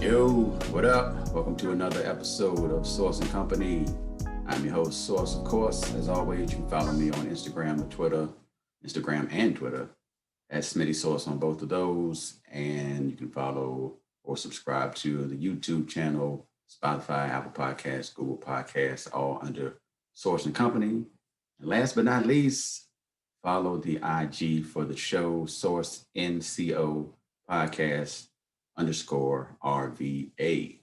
Yo, what up? Welcome to another episode of Source and Company. I'm your host, Source, of course. As always, you can follow me on Instagram and Twitter at Smitty Source on both of those. And you can follow or subscribe to the YouTube channel, Spotify, Apple Podcasts, Google Podcasts, all under Source and Company. And last but not least, follow the IG for the show, Source NCO Podcast _RVA.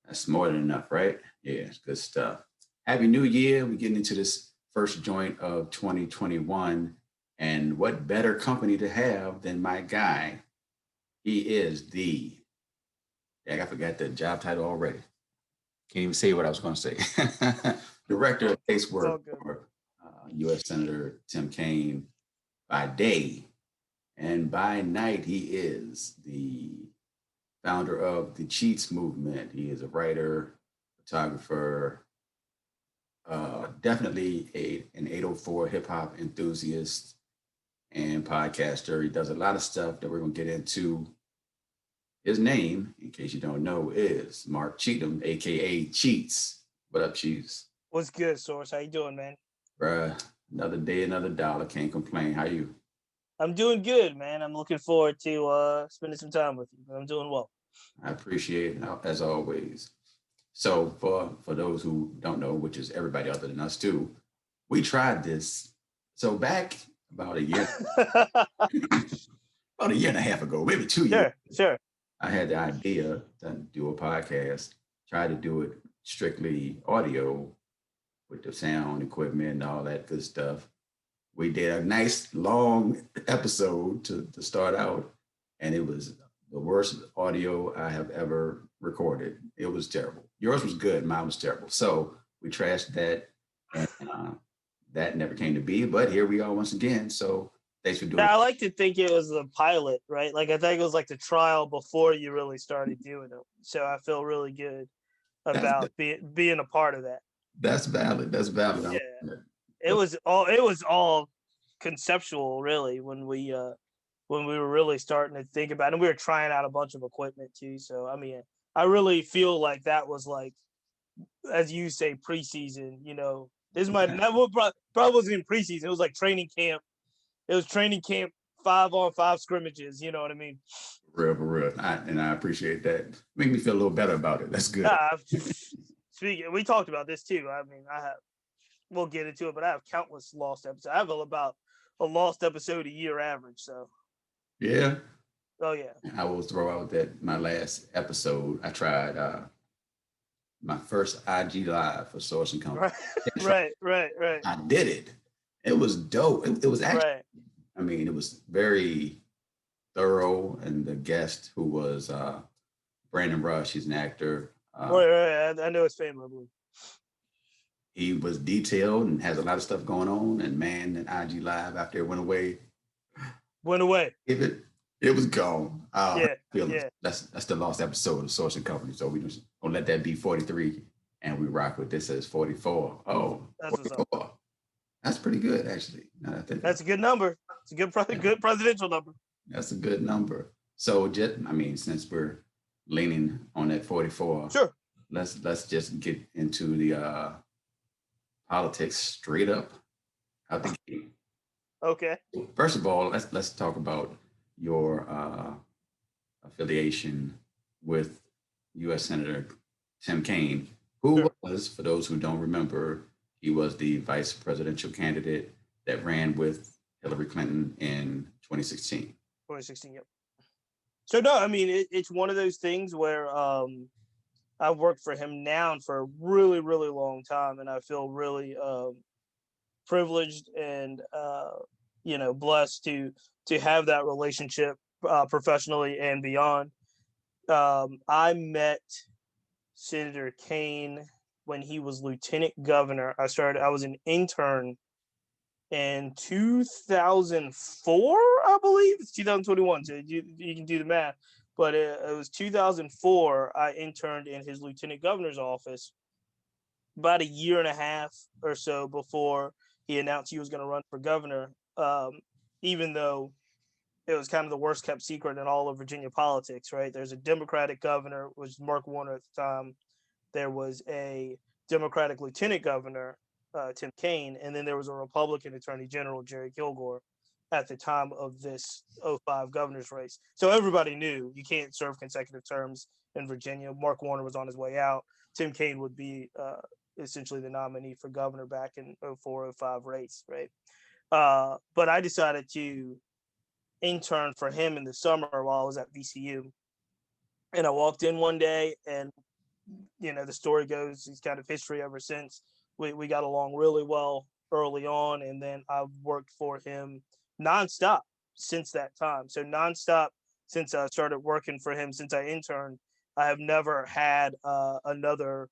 That's more than enough, right? Yeah, it's good stuff. Happy New Year. We're getting into this first joint of 2021. And what better company to have than my guy? He is I forgot the job title already. Can't even say what I was going to say. Director of Casework for U.S. Senator Tim Kaine by day. And by night, he is the founder of the Cheats movement. He is a writer, photographer, definitely an 804 hip hop enthusiast and podcaster. He does a lot of stuff that we're going to get into. His name, in case you don't know, is Marc Cheatham, aka Cheats. What up, Cheats? What's good, Source? How you doing, man? Bruh, another day, another dollar. Can't complain. How you? I'm doing good, man. I'm looking forward to spending some time with you. I'm doing well. I appreciate it, as always. So for those who don't know, which is everybody other than us too, we tried this. So back about a year, about a year and a half ago, maybe 2 years. Sure. I had the idea to do a podcast, try to do it strictly audio with the sound equipment and all that good stuff. We did a nice long episode to start out, and it was the worst audio I have ever recorded. It was terrible. Yours was good, mine was terrible. So we trashed that, and that never came to be. But here we are once again. So thanks for doing it. I like to think it was a pilot, right? Like I think it was like the trial before you really started doing it. So I feel really good about being a part of that. That's valid. Yeah. It was all conceptual, really, when we were really starting to think about it. And we were trying out a bunch of equipment too. So I mean, I really feel like that was like, as you say, preseason. This might that probably wasn't in preseason. It was like training camp. It was training camp 5-on-5 scrimmages. You know what I mean? For real. And I appreciate that. Make me feel a little better about it. That's good. Speaking, we talked about this too. I mean, we'll get into it, but I have countless lost episodes. I have about a lost episode a year average. So. Yeah. Oh yeah. I will throw out that my last episode, I tried my first IG live for Source and Company. Right. I did it. It was dope. It was actually, right. I mean, it was very thorough, and the guest, who was Brandon Rush, he's an actor. Right. I know his family, I believe. He was detailed and has a lot of stuff going on. And man, that IG live after it went away. It was gone. That's the lost episode of Source and Company. So we just gonna let that be 43, and we rock with this as 44. Oh, that's 44. That's pretty good, actually. That's a good number. It's a good presidential number. That's a good number. So since we're leaning on that 44, sure. Let's just get into the politics straight up out the gate. Okay. First of all, let's talk about your affiliation with U.S. Senator Tim Kaine, who was, for those who don't remember, he was the vice presidential candidate that ran with Hillary Clinton in 2016. 2016, yep. So no, I mean it's one of those things where I've worked for him now for a really, really long time, and I feel really privileged and blessed to have that relationship professionally and beyond. I met Senator Kaine when he was lieutenant governor. I was an intern in 2004, I believe. It's 2021, so you can do the math. But it was 2004, I interned in his lieutenant governor's office about a year and a half or so before he announced he was going to run for governor, even though it was kind of the worst kept secret in all of Virginia politics, right? There's a Democratic governor, which was Mark Warner at the time. There was a Democratic lieutenant governor, Tim Kaine, and then there was a Republican attorney general, Jerry Kilgore, at the time of this '05 governor's race. So everybody knew you can't serve consecutive terms in Virginia. Mark Warner was on his way out. Tim Kaine would be essentially the nominee for governor back in '04, '05 race, right? But I decided to intern for him in the summer while I was at VCU. And I walked in one day, and the story goes, he's kind of history ever since. We got along really well early on, and then I've worked for him nonstop since that time. So nonstop since I started working for him, since I interned, I have never had another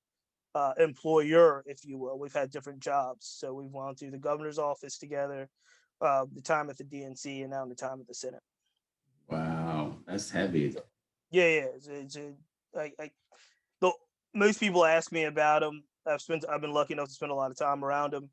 employer, if you will. We've had different jobs. So we've gone through the governor's office together, the time at the DNC, and now the time at the Senate. Wow, that's heavy. Yeah. The, most people ask me about him. I've been lucky enough to spend a lot of time around him.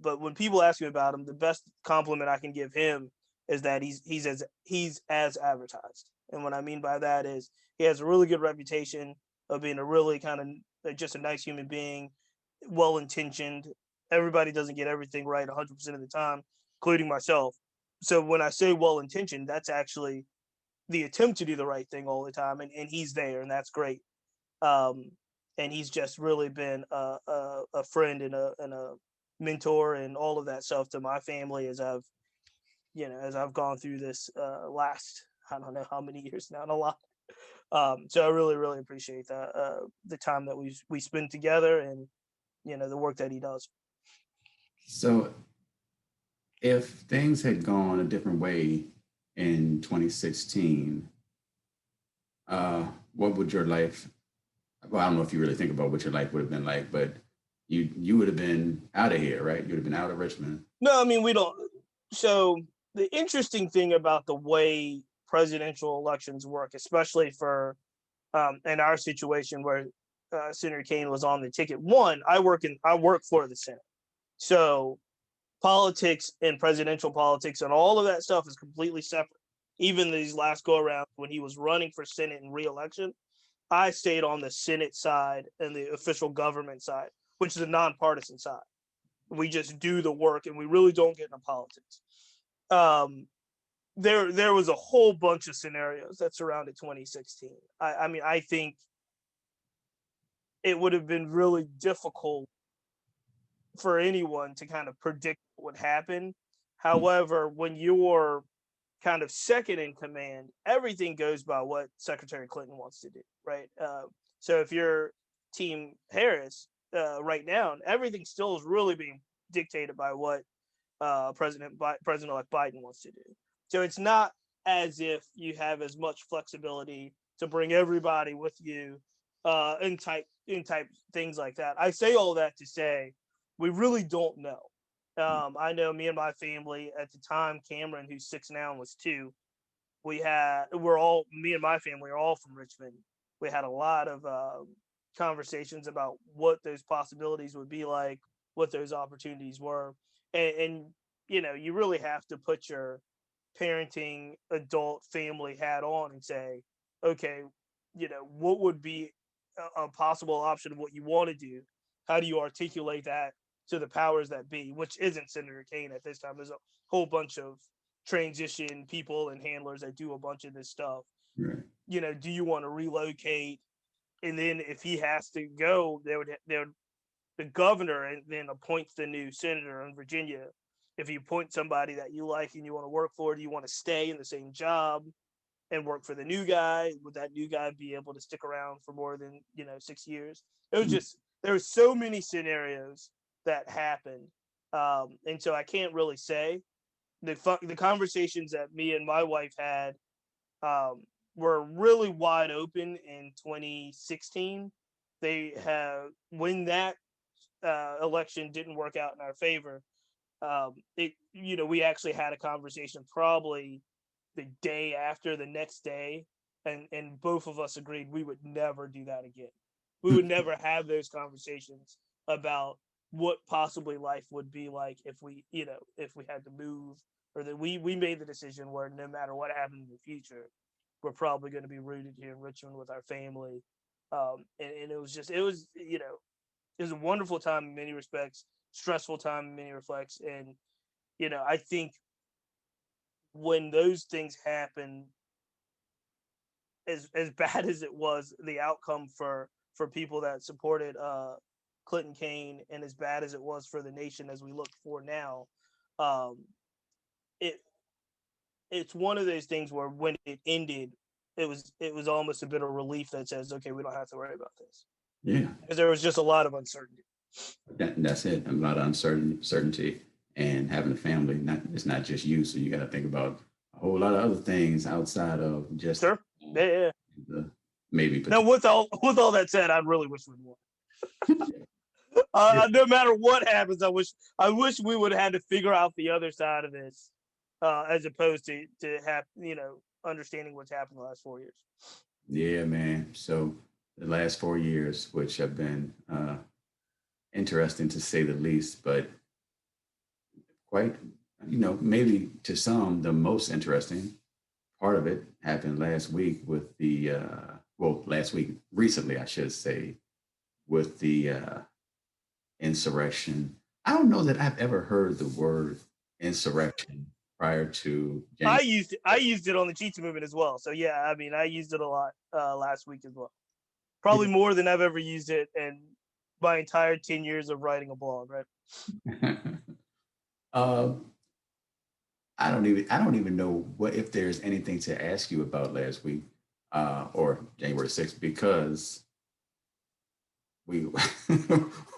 But when people ask me about him, the best compliment I can give him is that he's as advertised. And what I mean by that is he has a really good reputation of being a really kind of just a nice human being, well intentioned. Everybody doesn't get everything right 100% of the time, including myself. So when I say well intentioned, that's actually the attempt to do the right thing all the time, and he's there, and that's great. And he's just really been a friend and a mentor and all of that stuff to my family as I've gone through this last, I don't know how many years now, and a lot. So I really, really appreciate that the time that we spend together, and the work that he does. So if things had gone a different way in 2016, what would your life, well, I don't know if you really think about what your life would have been like, but you would have been out of here, right? You would have been out of Richmond. No, I mean, we don't. So the interesting thing about the way presidential elections work, especially for in our situation where Senator Kaine was on the ticket. One, I work for the Senate, so politics and presidential politics and all of that stuff is completely separate. Even these last go around when he was running for Senate and re-election, I stayed on the Senate side and the official government side, which is a nonpartisan side. We just do the work, and we really don't get into politics. There was a whole bunch of scenarios that surrounded 2016. I mean, I think it would have been really difficult for anyone to kind of predict what would happen. However, when you're kind of second in command, everything goes by what Secretary Clinton wants to do, right? So if you're Team Harris right now, everything still is really being dictated by what President-elect Biden wants to do. So it's not as if you have as much flexibility to bring everybody with you in type things like that. I say all that to say we really don't know. I know me and my family at the time, Cameron, who's 6 now and was 2, me and my family are all from Richmond. We had a lot of conversations about what those possibilities would be like, what those opportunities were. And you really have to put your parenting adult family hat on and say, okay, what would be a possible option of what you want to do? How do you articulate that to the powers that be, which isn't Senator Kaine at this time? There's a whole bunch of transition people and handlers that do a bunch of this stuff. Right. Do you want to relocate? And then if he has to go, the governor and then appoints the new senator in Virginia. If you appoint somebody that you like and you want to work for, do you want to stay in the same job and work for the new guy? Would that new guy be able to stick around for more than 6 years? It was just, there were so many scenarios that happened, and so I can't really say. The conversations that me and my wife had were really wide open in 2016. When that election didn't work out in our favor, we actually had a conversation probably the day after, the next day, and both of us agreed we would never do that again. We would never have those conversations about what possibly life would be like if we had to move or that we made the decision where no matter what happened in the future, we're probably going to be rooted here in Richmond with our family. And it was just, it was a wonderful time in many respects, stressful time in many respects. And, I think when those things happen, as bad as it was, the outcome for people that supported Clinton Kaine, and as bad as it was for the nation as we look for now, um, it it's one of those things where when it ended, it was almost a bit of relief that says, okay, we don't have to worry about this, Yeah, because there was just a lot of uncertainty. that's it. A lot of uncertainty, and having a family. It's not just you, so you got to think about a whole lot of other things outside of just Sure. Yeah, yeah. the maybe. Now, with all that said, I really wish we'd won. Yeah. No matter what happens, I wish we would have had to figure out the other side of this, as opposed to have understanding what's happened the last 4 years. Yeah, man. So the last 4 years, which have been interesting to say the least, but quite, maybe to some, the most interesting part of it happened last week with last week, recently, I should say, with the insurrection. I don't know that I've ever heard the word insurrection prior to I January. used it. I used it on the Cheetah movement as well. So yeah, I mean, I used it a lot last week as well. Probably more than I've ever used it in my entire 10 years of writing a blog. Right. uh, I don't even know what if there's anything to ask you about last week or January 6th, because we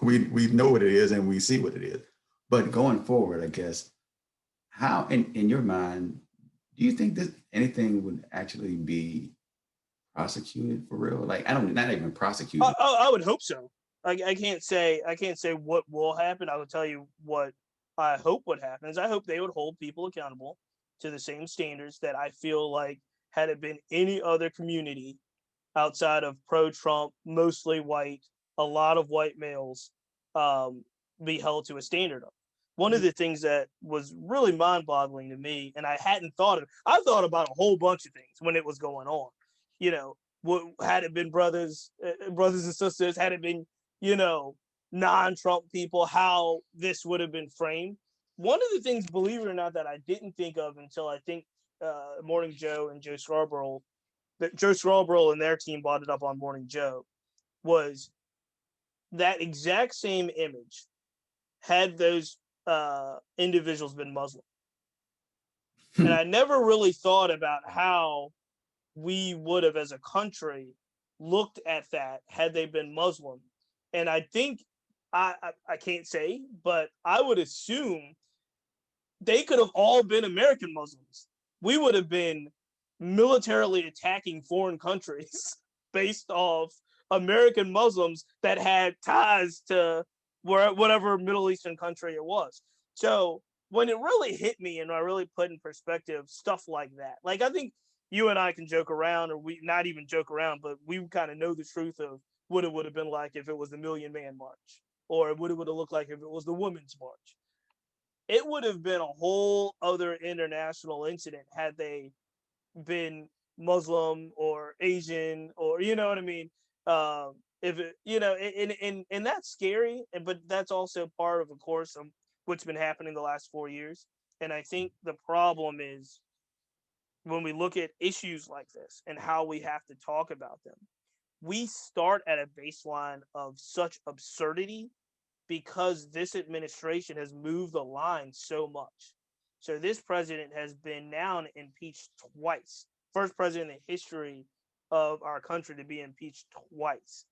we know what it is and we see what it is. But going forward, I guess, how in your mind, do you think that anything would actually be prosecuted for real? Like, I don't, not even prosecuted. I would hope so. I can't say what will happen. I will tell you what I hope would happen is I hope they would hold people accountable to the same standards that I feel like had it been any other community outside of pro-Trump, mostly white, a lot of white males, um, be held to a standard of. One of the things that was really mind-boggling to me, and I thought about a whole bunch of things when it was going on. You know, what had it been brothers and sisters, had it been you know non-Trump people, how this would have been framed. One of the things, believe it or not, that I didn't think of until I think Morning Joe and Joe Scarborough, that Joe Scarborough and their team brought it up on Morning Joe, was that exact same image had those individuals been Muslim. And I never really thought about how we would have, as a country, looked at that had they been Muslim. And I think I can't say, but I would assume they could have all been American Muslims. We would have been militarily attacking foreign countries based off American Muslims that had ties to whatever Middle Eastern country it was. So when it really hit me and I really put in perspective stuff like that, like I think you and I can joke around, or we not even joke around, but we kind of know the truth of what it would have been like if it was the Million Man March, or what it would have looked like if it was the Women's March. It would have been a whole other international incident had they been Muslim or Asian, or you know what I mean. If it, and that's scary, but that's also part of course, of what's been happening the last 4 years. And I think the problem is when we look at issues like this and how we have to talk about them, we start at a baseline of such absurdity because this administration has moved the line so much. So this president has been now impeached twice. First president in the history of our country to be impeached twice.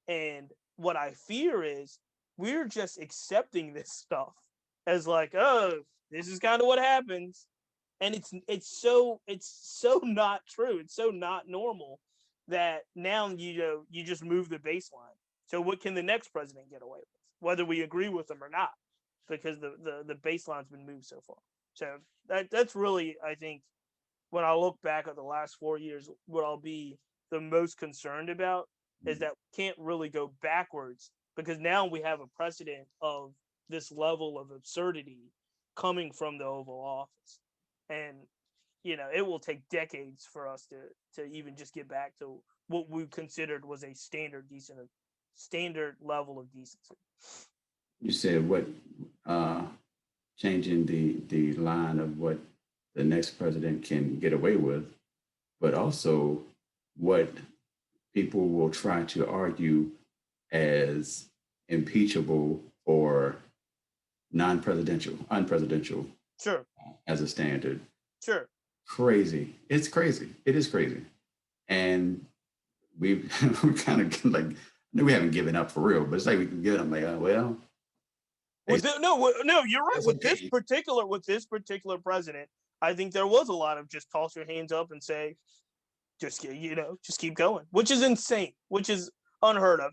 And what I fear is we're just accepting this stuff as like, oh, this is kind of what happens. And it's so not true. It's so not normal that now you just move the baseline. So what can the next president get away with, whether we agree with them or not, because the baseline's been moved so far. So that's really, I think, when I look back at the last 4 years, what I'll be the most concerned about is that we can't really go backwards because now we have a precedent of this level of absurdity coming from the Oval Office. and it will take decades for us to even just get back to what we considered was a standard level of decency. You said what changing the line of what the next president can get away with, but also what people will try to argue as impeachable or unpresidential Sure. as a standard. Sure. Crazy. It's crazy. It is crazy. And we kind of like, we haven't given up for real, but it's like we can get them like, well. No, you're right. With okay. this particular president, I think there was a lot of just toss your hands up and say, just keep going, which is insane, which is unheard of.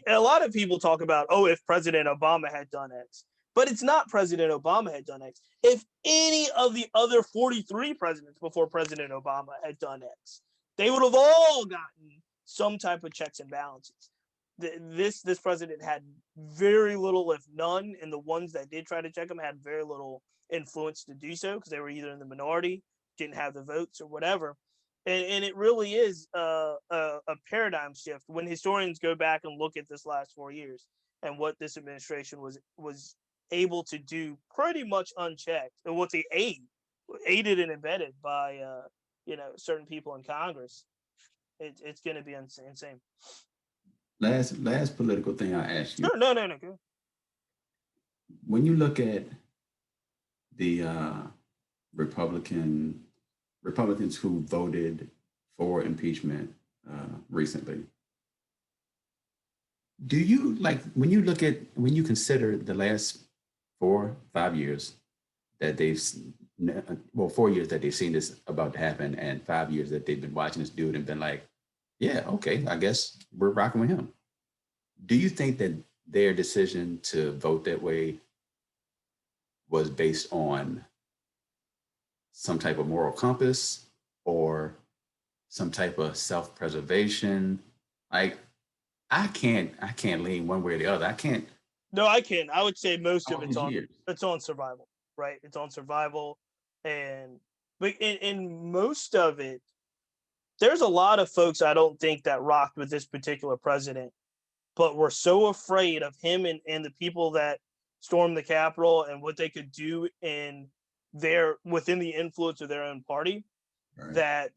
A lot of people talk about, if President Obama had done X, but it's not President Obama had done X. If any of the other 43 presidents before President Obama had done X, they would have all gotten some type of checks and balances. This president had very little, if none, and the ones that did try to check him had very little influence to do so because they were either in the minority, didn't have the votes, or whatever. And it really is a paradigm shift when historians go back and look at this last 4 years and what this administration was able to do pretty much unchecked, and what they aided and embedded by certain people in Congress. It's going to be insane. Last political thing I ask you. Sure, no. Go. When you look at the Republicans who voted for impeachment recently, do you when you consider the last 4-5 years that 4 years that they've seen this about to happen, and 5 years that they've been watching this dude and been like, yeah, okay, I guess we're rocking with him. Do you think that their decision to vote that way was based on some type of moral compass or some type of self-preservation? Like, I can't lean one way or the other. I can't. No, I can. I would say most of it's on survival, right? It's on survival, but in most of it, there's a lot of folks I don't think that rocked with this particular president, but were so afraid of him and the people that stormed the Capitol and what they could do within the influence of their own party, right, that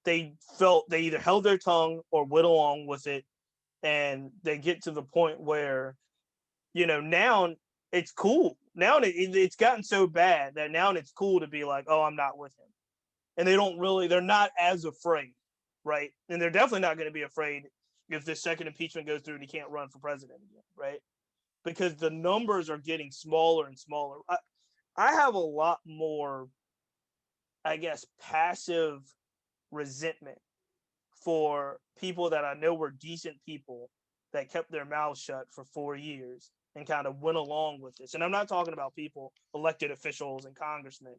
they felt they either held their tongue or went along with it. And they get to the point where, now it's cool. Now it's gotten so bad that now it's cool to be like, I'm not with him. And they're not as afraid, right? And they're definitely not going to be afraid if this second impeachment goes through and he can't run for president again, right? Because the numbers are getting smaller and smaller. I have a lot more, I guess, passive resentment for people that I know were decent people that kept their mouths shut for 4 years and kind of went along with this. And I'm not talking about people, elected officials and congressmen.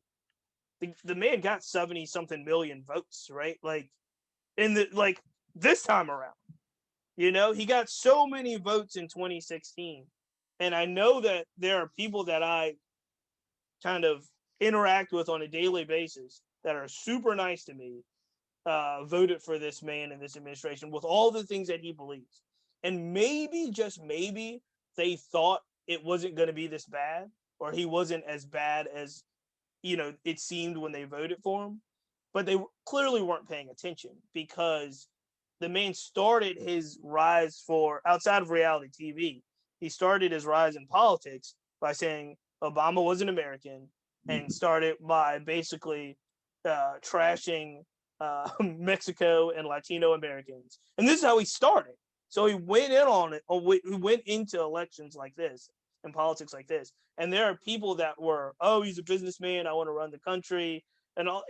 The man got 70 something million votes, right? This time around, he got so many votes in 2016. And I know that there are people that I kind of interact with on a daily basis that are super nice to me, voted for this man and this administration with all the things that he believes. And maybe, just maybe, they thought it wasn't going to be this bad, or he wasn't as bad as, it seemed when they voted for him. But they clearly weren't paying attention, because the man started his rise outside of reality TV. He started his rise in politics by saying Obama was an American, and started by basically trashing Mexico and Latino Americans. And this is how he started. So he went in on it, he went into elections like this and politics like this. And there are people that were, he's a businessman, I want to run the country, and all.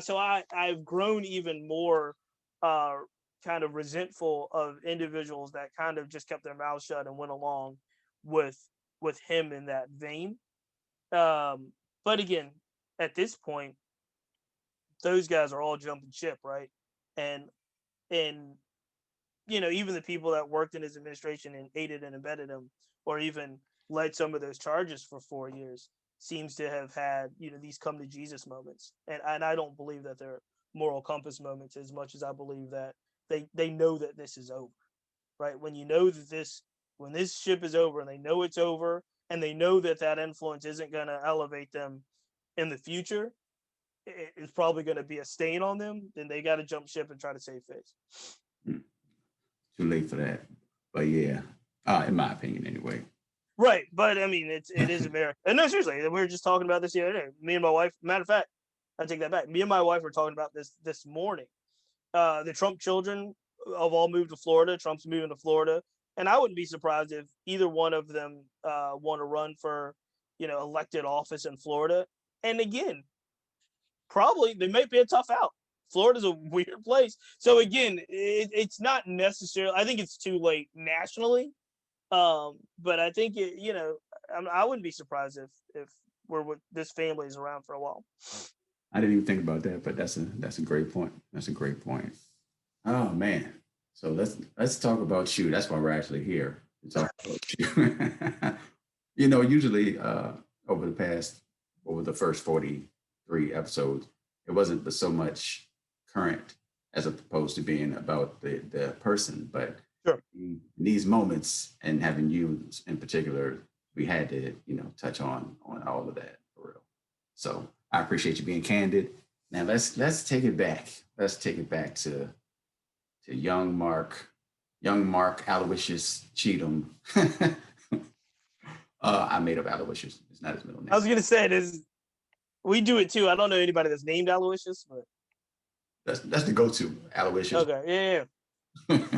So I've grown even more kind of resentful of individuals that kind of just kept their mouths shut and went along with him in that vein. But again, at this point, those guys are all jumping ship, right? And even the people that worked in his administration and aided and abetted him, or even led some of those charges for 4 years, seems to have had, these come to Jesus moments. And I don't believe that they're moral compass moments as much as I believe that they know that this is over, right? When you know that when this ship is over and they know it's over and they know that that influence isn't going to elevate them in the future, it's probably going to be a stain on them, then they got to jump ship and try to save face. Too late for that. But yeah, in my opinion, anyway. Right, but I mean, it is America. And no, seriously, we were just talking about this the other day. Me and my wife. Matter of fact, I take that back. Me and my wife were talking about this morning. The Trump children have all moved to Florida. Trump's moving to Florida, and I wouldn't be surprised if either one of them want to run for, elected office in Florida. And again, probably they might be a tough out. Florida's a weird place. So again, it's not necessarily. I think it's too late nationally. But I think I wouldn't be surprised if this family is around for a while. I didn't even think about that, but that's a great point. That's a great point. Oh man. So let's talk about you. That's why we're actually here to talk about you. Usually over the first 43 episodes, it wasn't so much current as opposed to being about the person, but sure. In these moments and having you in particular, we had to, touch on all of that for real. So I appreciate you being candid. Now let's take it back. Let's take it back to young Marc Aloysius Cheatham. I made up Aloysius. It's not his middle name. I was gonna say this. We do it too. I don't know anybody that's named Aloysius, but that's the go-to Aloysius. Okay, yeah.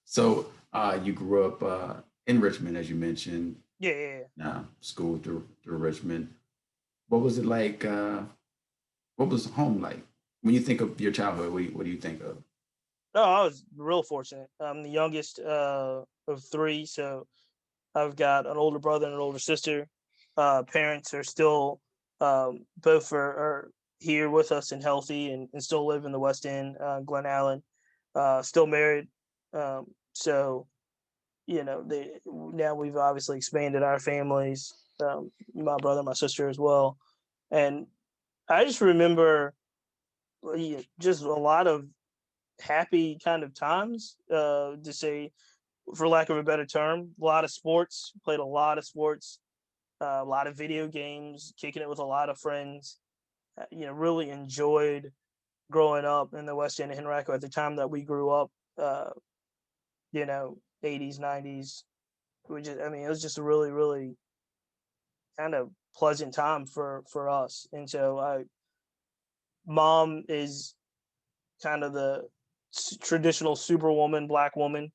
So you grew up in Richmond, as you mentioned. Yeah. School through Richmond. What was it like? What was home like? When you think of your childhood, what do you think of? Oh, I was real fortunate. I'm the youngest of three, so I've got an older brother and an older sister. Parents are still both are here with us and healthy and still live in the West End, Glen Allen. Still married. So, now we've obviously expanded our families, my brother, my sister as well. And I just remember just a lot of happy kind of times, to say, for lack of a better term. A lot of sports, played a lot of sports, a lot of video games, kicking it with a lot of friends. Really enjoyed growing up in the West End of Henrico at the time that we grew up. 80s, 90s. It was just a really, really kind of pleasant time for us. And so mom is kind of the traditional superwoman, black woman,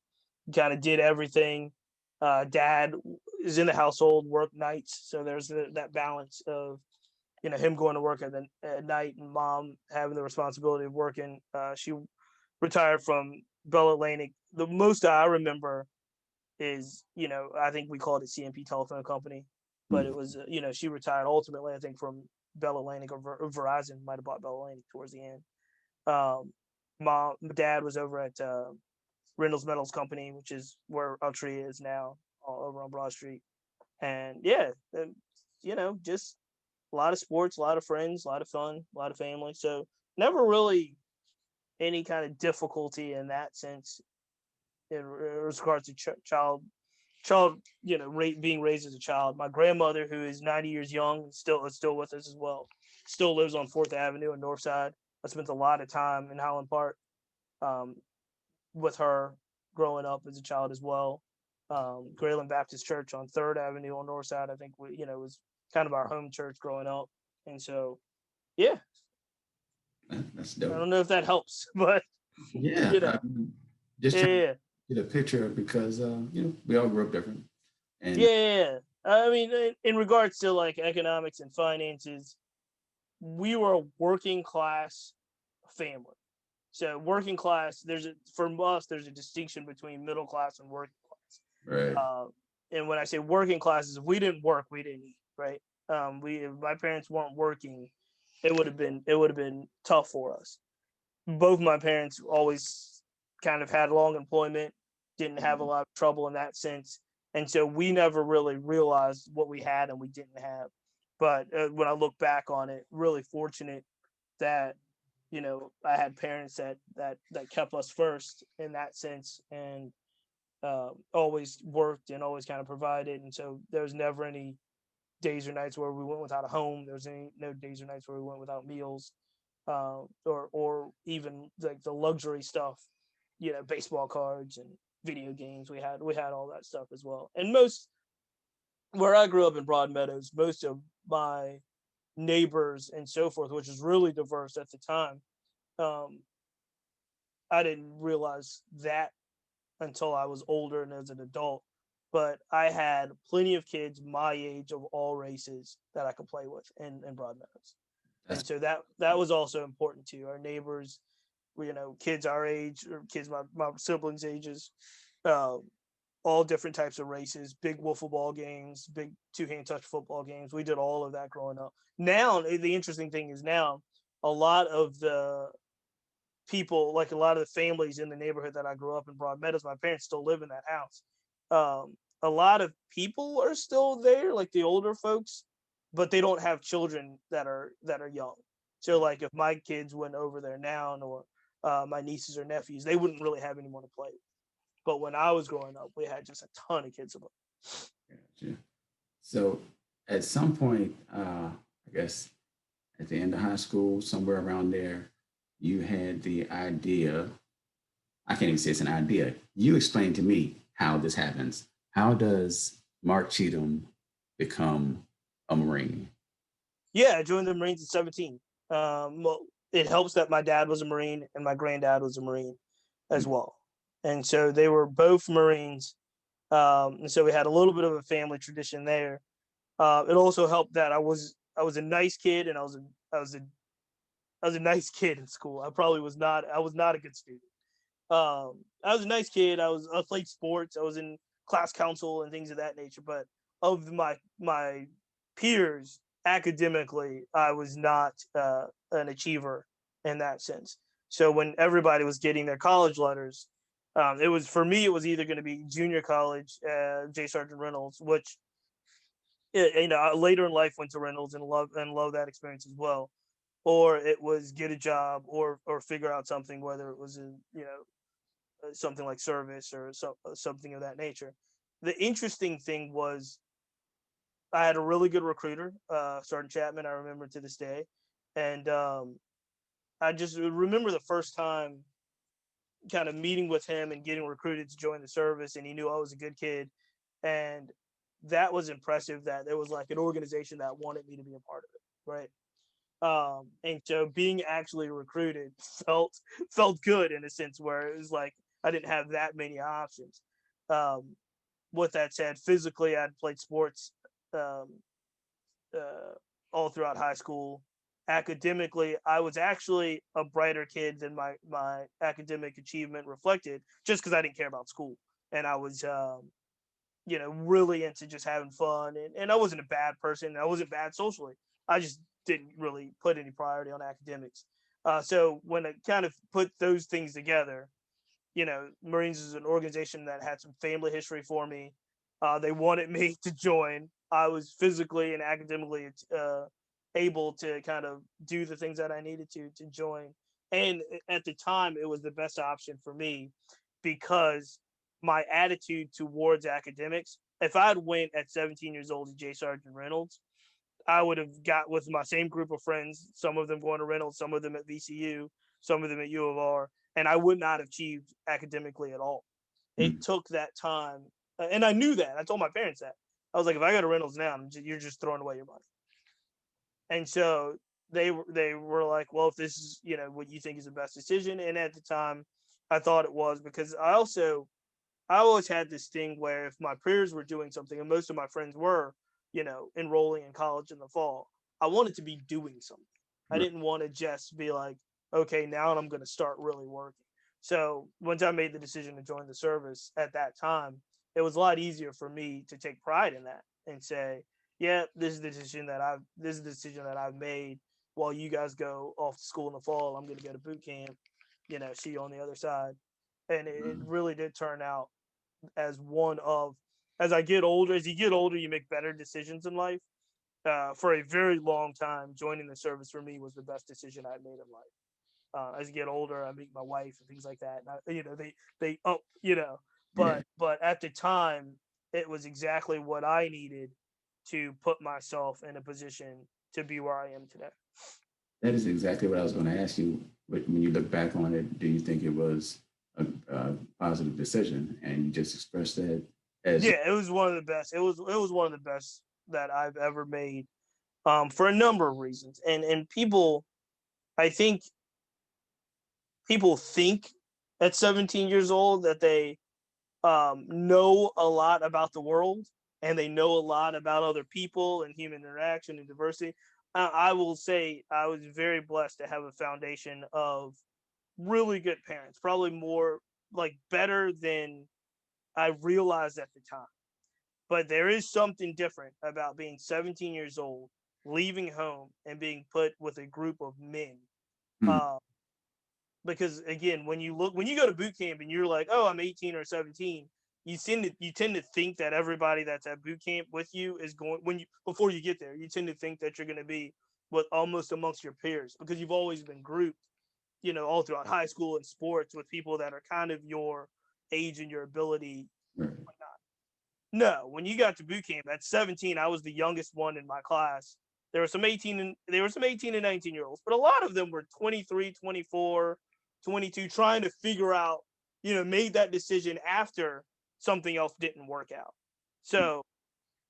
kind of did everything. Dad is in the household, work nights. So there's that balance of, him going to work at night and mom having the responsibility of working. She retired from Bell Atlantic. The most I remember is, I think we called it CMP Telephone Company, but it was, she retired ultimately, I think, from Bell Atlantic, or Verizon might have bought Bell Atlantic towards the end. Dad was over at Reynolds Metals Company, which is where Altria is now, over on Broad Street. And yeah, just a lot of sports, a lot of friends, a lot of fun, a lot of family. So never really any kind of difficulty in that sense in regards to child, being raised as a child. My grandmother, who is 90 years young, is still with us as well. Still lives on 4th Avenue in Northside. I spent a lot of time in Highland Park with her growing up as a child as well. Grayland Baptist Church on 3rd Avenue on Northside, I think was kind of our home church growing up. And so, yeah. That's dope. I don't know if that helps, but yeah, just trying to get a picture because we all grew up different. And yeah, I mean, in regards to like economics and finances, we were a working class family. So working class, for us, there's a distinction between middle class and working class. Right. And when I say working classes, if we didn't work, we didn't eat. Right. If my parents weren't working, it would have been tough for us. Both my parents always kind of had long employment, didn't have a lot of trouble in that sense. And so we never really realized what we had and we didn't have. But when I look back on it, really fortunate that I had parents that kept us first in that sense, and always worked and always kind of provided. And so there was never any days or nights where we went without a home. There was no days or nights where we went without meals, or even like the luxury stuff, baseball cards and video games. We had all that stuff as well. And most where I grew up in Broadmeadows, most of my neighbors and so forth, which was really diverse at the time, um, I didn't realize that until I was older and as an adult. But I had plenty of kids my age of all races that I could play with in Broadmeadows. That's And so that was also important too. Our neighbors, kids our age or kids my siblings' ages, uh, all different types of races, big wiffle ball games, big two-hand touch football games. We did all of that growing up. Now, the interesting thing is now a lot of the people, like a lot of the families in the neighborhood that I grew up in Broadmeadows, my parents still live in that house. A lot of people are still there, like the older folks, but they don't have children that are young. So like if my kids went over there now, or my nieces or nephews, they wouldn't really have anyone to play with. But when I was growing up, we had just a ton of kids. gotcha. So at some point, I guess at the end of high school, somewhere around there, you had the idea. I can't even say it's an idea. You explain to me how this happens. How does Mark Cheatham become a Marine? Yeah, I joined the Marines at 17. Well, it helps that my dad was a Marine and my granddad was a Marine as Mm, well. And so they were both Marines. And so we had a little bit of a family tradition there. It also helped that I was a nice kid, and I was a nice kid in school. I was not a good student. I was a nice kid. I played sports. I was in class council and things of that nature. But of my peers, academically, I was not an achiever in that sense. So when everybody was getting their college letters, it was for me. It was either going to be junior college, J. Sergeant Reynolds, which later in life went to Reynolds and love that experience as well, or it was get a job or figure out something, whether it was something like service or something of that nature. The interesting thing was I had a really good recruiter, Sergeant Chapman. I remember to this day, and I just remember the first time kind of meeting with him and getting recruited to join the service, and he knew I was a good kid, and that was impressive. That there was like an organization that wanted me to be a part of it, right? And so being actually recruited felt good in a sense where it was like I didn't have that many options. Um, with that said, physically I'd played sports um, uh, all throughout high school. Academically, I was actually a brighter kid than my academic achievement reflected, just because I didn't care about school, and I was really into just having fun, and I wasn't a bad person. I wasn't bad socially. I just didn't really put any priority on academics. So when I kind of put those things together, Marines is an organization that had some family history for me. They wanted me to join. I was physically and academically able to kind of do the things that I needed to join. And at the time, it was the best option for me because my attitude towards academics. If I had went at 17 years old to J. Sergeant Reynolds, I would have got with my same group of friends, some of them going to Reynolds, some of them at VCU, some of them at U of R, and I would not have achieved academically at all. It mm, took that time, and I knew that. I told my parents that. I was like, if I go to Reynolds now, you're just throwing away your money. And so they were like, well, if this is what you think is the best decision, and at the time, I thought it was because I always had this thing where if my peers were doing something, and most of my friends were, enrolling in college in the fall, I wanted to be doing something. I right. didn't want to just be like, okay, now I'm going to start really working. So once I made the decision to join the service at that time, it was a lot easier for me to take pride in that and say, yeah, this is the decision that I've made. While you guys go off to school in the fall, I'm going to go to boot camp. See you on the other side. And it Mm, really did turn out as one of as you get older, you make better decisions in life. for a very long time, joining the service for me was the best decision I made in life. As I get older, I meet my wife and things like that. And Yeah. but at the time, it was exactly what I needed to put myself in a position to be where I am today. That is exactly what I was going to ask you. When you look back on it, do you think it was a positive decision? And you just expressed that as Yeah, it was one of the best. It was one of the best that I've ever made, for a number of reasons. And people, I think people think at 17 years old that they know a lot about the world and they know a lot about other people and human interaction and diversity. I will say I was very blessed to have a foundation of really good parents, probably more like better than I realized at the time. But there is something different about being 17 years old, leaving home, and being put with a group of men. hmm, Uh, because again, when you go to boot camp and you're like, oh, I'm 18 or 17, you tend to think that everybody that's at boot camp with you is going when you before you get there, you tend to think that you're going to be with almost amongst your peers because you've always been grouped, all throughout high school and sports with people that are kind of your age and your ability. right. No, when you got to boot camp at 17, I was the youngest one in my class. There were some 18 and 19-year-olds, but a lot of them were 23, 24, 22 trying to figure out, made that decision after something else didn't work out. So,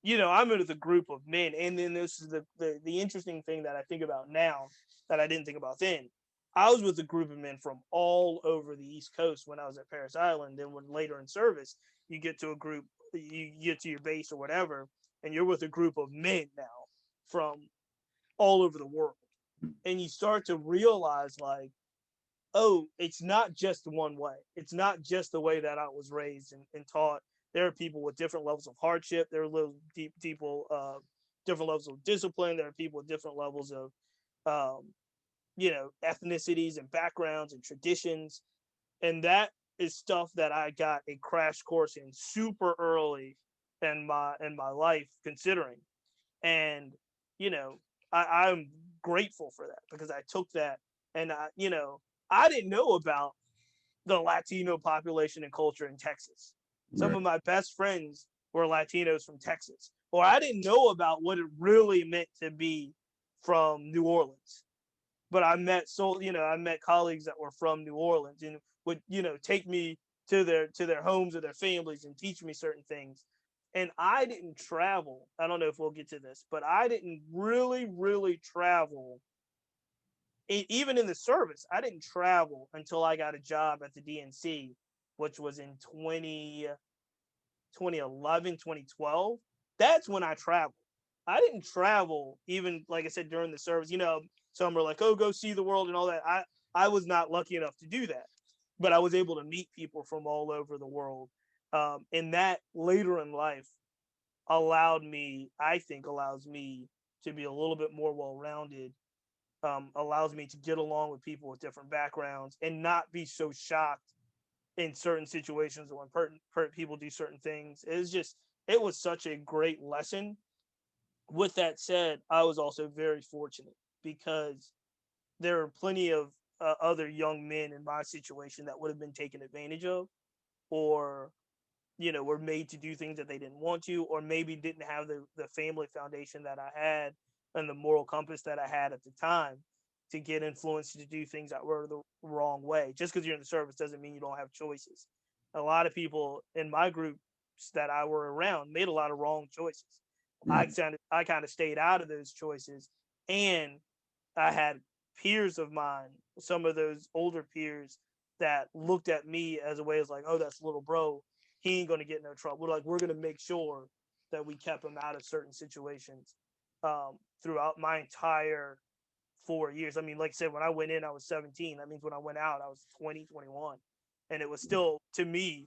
I'm with a group of men, and then this is the interesting thing that I think about now that I didn't think about then. I was with a group of men from all over the East Coast when I was at Paris Island. Then when later in service, you get to a group, you get to your base or whatever, and you're with a group of men now from all over the world. And you start to realize like, oh, it's not just one way. It's not just the way that I was raised and taught. There are people with different levels of hardship. There are little deep people, different levels of discipline. There are people with different levels of, um, ethnicities and backgrounds and traditions. And that is stuff that I got a crash course in super early in my life, considering. And you know, I'm grateful for that because I took that and I didn't know about the Latino population and culture in Texas. Some Right. of my best friends were Latinos from Texas, or I didn't know about what it really meant to be from New Orleans. But I met colleagues that were from New Orleans and would take me to their homes or their families and teach me certain things. And I didn't travel. I don't know if we'll get to this, but I didn't really travel. Even in the service, I didn't travel until I got a job at the DNC, which was in 2011, 2012. That's when I traveled. I didn't travel even, like I said, during the service. Some were like, oh, go see the world and all that. I was not lucky enough to do that, but I was able to meet people from all over the world. And that later in life allows me to be a little bit more well-rounded, allows me to get along with people with different backgrounds and not be so shocked in certain situations when people do certain things. It was such a great lesson. With that said, I was also very fortunate because there are plenty of other young men in my situation that would have been taken advantage of, or were made to do things that they didn't want to, or maybe didn't have the family foundation that I had and the moral compass that I had at the time to get influenced to do things that were the wrong way. Just because you're in the service doesn't mean you don't have choices. A lot of people in my groups that I were around made a lot of wrong choices. Right. I kind of stayed out of those choices, and I had peers of mine, some of those older peers that looked at me as a way as like, oh, that's little bro. He ain't gonna get no trouble. We're gonna make sure that we kept him out of certain situations throughout my entire 4 years. I mean, like I said, when I went in, I was 17. That means when I went out, I was 20, 21. And it was still, to me,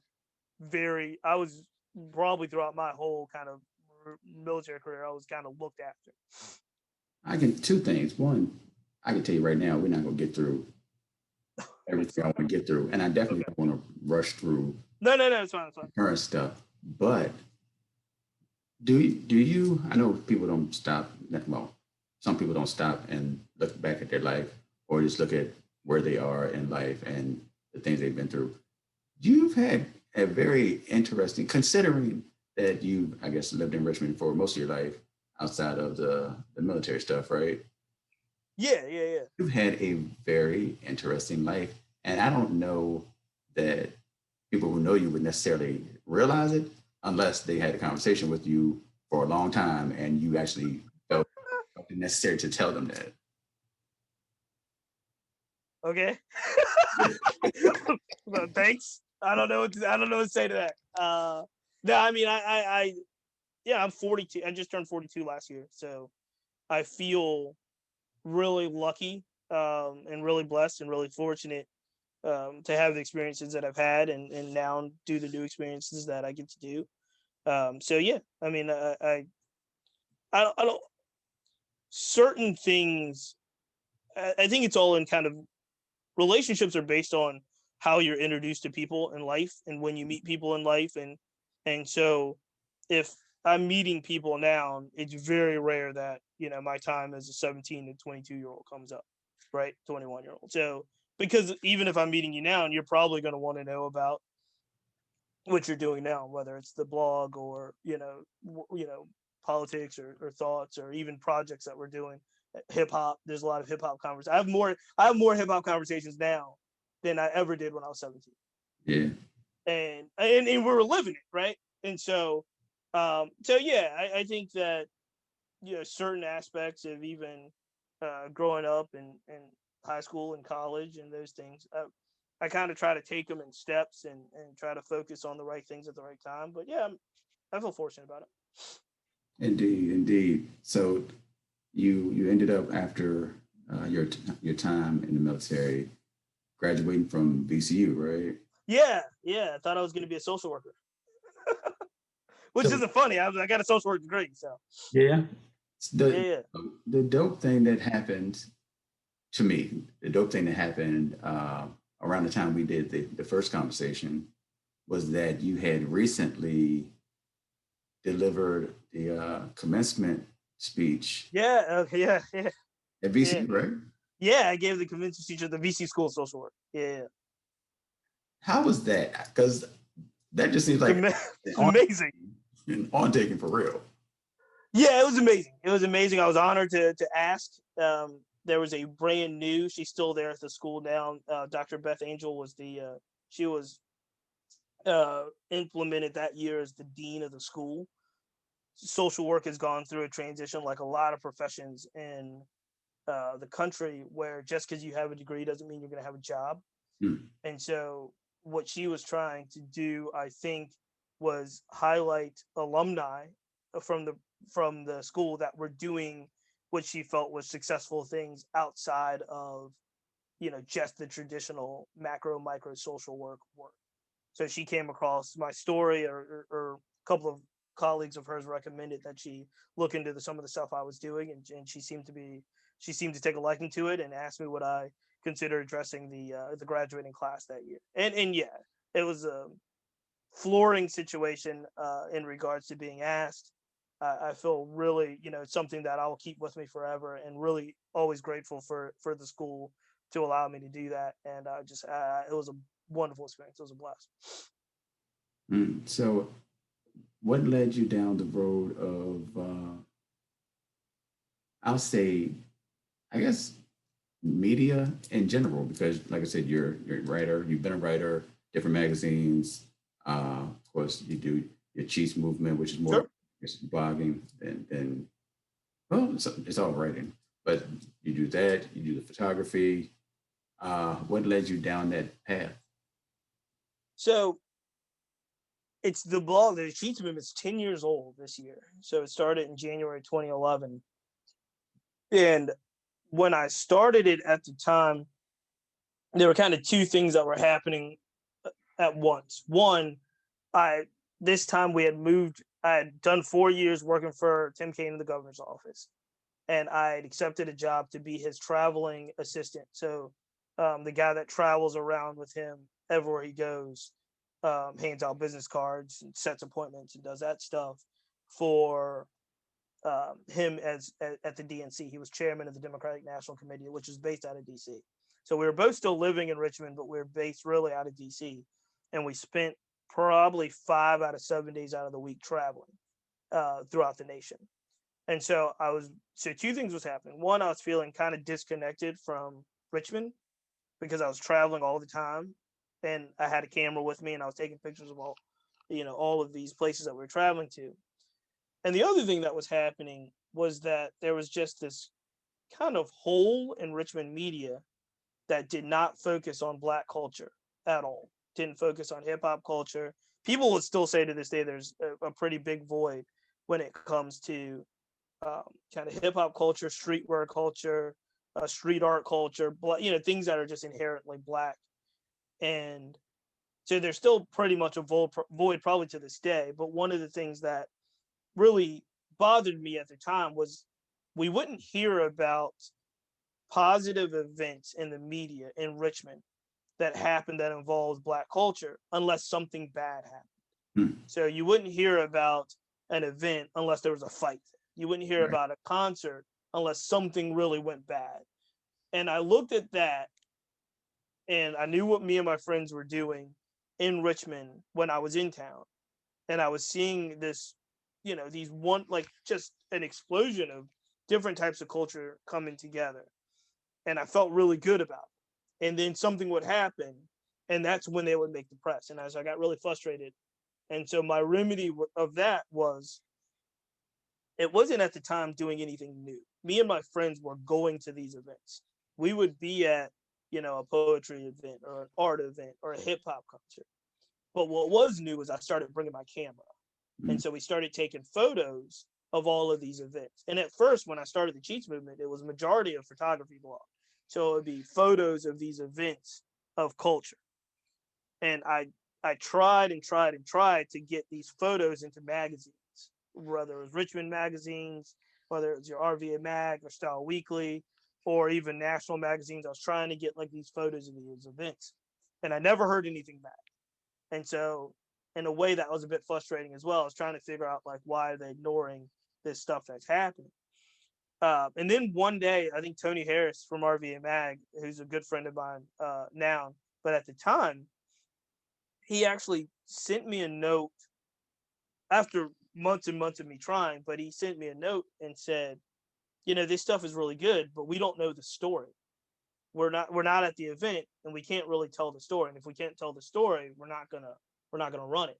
I was probably throughout my whole kind of military career, I was kind of looked after. I can two things. One, I can tell you right now, we're not going to get through It's everything I fine. want to get through, and I definitely Okay. don't want to rush through No, no, no, it's fine. It's fine. current stuff. But do you? I know people don't stop. well, some people don't stop and look back at their life or just look at where they are in life and the things they've been through. You've had a very interesting, considering that you, I guess, lived in Richmond for most of your life outside of the military stuff, right? Yeah. You've had a very interesting life. And I don't know that people who know you would necessarily realize it unless they had a conversation with you for a long time and you actually felt it necessary to tell them that. Okay. Well, thanks. I don't know what to say to that. No, I mean, yeah, I'm 42. I just turned 42 last year, so I feel really lucky, and really blessed and really fortunate, to have the experiences that I've had, and now do the new experiences that I get to do. So yeah, I mean, I don't certain things. I think it's all in kind of relationships are based on how you're introduced to people in life and when you meet people in life, and so if I'm meeting people now, it's very rare that my time as a 17 to 22-year-old comes up, right? 21-year-old. So because even if I'm meeting you now, and you're probably going to want to know about what you're doing now, whether it's the blog or politics or thoughts or even projects that we're doing. Hip hop. There's a lot of hip hop conversations. I have more hip hop conversations now than I ever did when I was 17. Yeah. And we were living it, right? And so yeah, I think that certain aspects of even growing up in high school and college and those things. I kind of try to take them in steps and try to focus on the right things at the right time. But yeah, I feel fortunate about it. Indeed, indeed. So you ended up after your time in the military, graduating from VCU, right? Yeah. I thought I was going to be a social worker, which So isn't funny. I got a social work degree, so yeah, the yeah. the dope thing that happened to me, the dope thing that happened around the time we did the first conversation was that you had recently delivered the commencement speech Yeah. Okay. Yeah. at Yeah. VCU, right? Yeah. I gave the convention teacher the VC School of Social Work. Yeah. How was that? Because that just seems It's, like it's amazing. an on taking for real. Yeah, it was amazing. It was amazing. I was honored to ask. There was a brand new. She's still there at the school now. Dr. Beth Angel was she was implemented that year as the dean of the school. Social work has gone through a transition, like a lot of professions in the country, where just because you have a degree doesn't mean you're going to have a job. Hmm. And so, what she was trying to do, I think, was highlight alumni from the school that were doing what she felt was successful things outside of just the traditional macro micro social work. So she came across my story, or a couple of colleagues of hers recommended that she look into some of the stuff I was doing, and she seemed to take a liking to it and asked me what I consider addressing the graduating class that year. And yeah, it was a flooring situation in regards to being asked. I feel really, it's something that I will keep with me forever, and really always grateful for the school to allow me to do that. And it was a wonderful experience. It was a blast. So, what led you down the road of, I'll say, I guess, media in general? Because, like I said, you're a writer. You've been a writer, different magazines. Of course, you do your Chiefs movement, which is more Sure. blogging and well, it's all writing. But you do that. You do the photography. What led you down that path? So it's the blog. The Sheets movement is 10 years old this year. So it started in January 2011. And when I started it at the time, there were kind of two things that were happening at once. One, I this time we had moved. I had done 4 years working for Tim Kaine in the governor's office, and I had accepted a job to be his traveling assistant. So the guy that travels around with him everywhere he goes, hands out business cards and sets appointments and does that stuff for him at the DNC. He was chairman of the Democratic National Committee, which is based out of DC. So we were both still living in Richmond, but we were based really out of DC. And we spent probably 5 out of 7 days out of the week traveling throughout the nation. And so two things was happening. One, I was feeling kind of disconnected from Richmond because I was traveling all the time and I had a camera with me and I was taking pictures of all of these places that we were traveling to. And the other thing that was happening was that there was just this kind of hole in Richmond media that did not focus on Black culture at all. Didn't focus on hip hop culture. People would still say to this day there's a pretty big void when it comes to kind of hip hop culture, streetwear culture, street art culture, things that are just inherently Black. And so there's still pretty much a void probably to this day. But one of the things that really bothered me at the time was we wouldn't hear about positive events in the media in Richmond that happened that involved Black culture unless something bad happened. So you wouldn't hear about an event unless there was a fight. You wouldn't hear about a concert unless something really went bad. And I looked at that and I knew what me and my friends were doing in Richmond when I was in town. And I was seeing this, just an explosion of different types of culture coming together. And I felt really good about it. And then something would happen, and that's when they would make the press. And as I got really frustrated. And so my remedy of that was, it wasn't at the time doing anything new. Me and my friends were going to these events. We would be at, a poetry event or an art event or a hip hop concert. But what was new was I started bringing my camera. And so we started taking photos of all of these events. And at first, when I started the Cheats movement, it was majority of photography blog. So it would be photos of these events of culture. And I tried and tried and tried to get these photos into magazines, whether it was Richmond magazines, whether it was your RVA Mag or Style Weekly, or even national magazines. I was trying to get like these photos of these events. And I never heard anything back. And so in a way that was a bit frustrating as well. I was trying to figure out like, why are they ignoring this stuff that's happening? And then one day, I think Tony Harris from RVA Mag, who's a good friend of mine now, but at the time, he actually sent me a note after months and months of me trying, but he sent me a note and said, this stuff is really good, but we don't know the story. We're not at the event and we can't really tell the story. And if we can't tell the story, we're not gonna run it.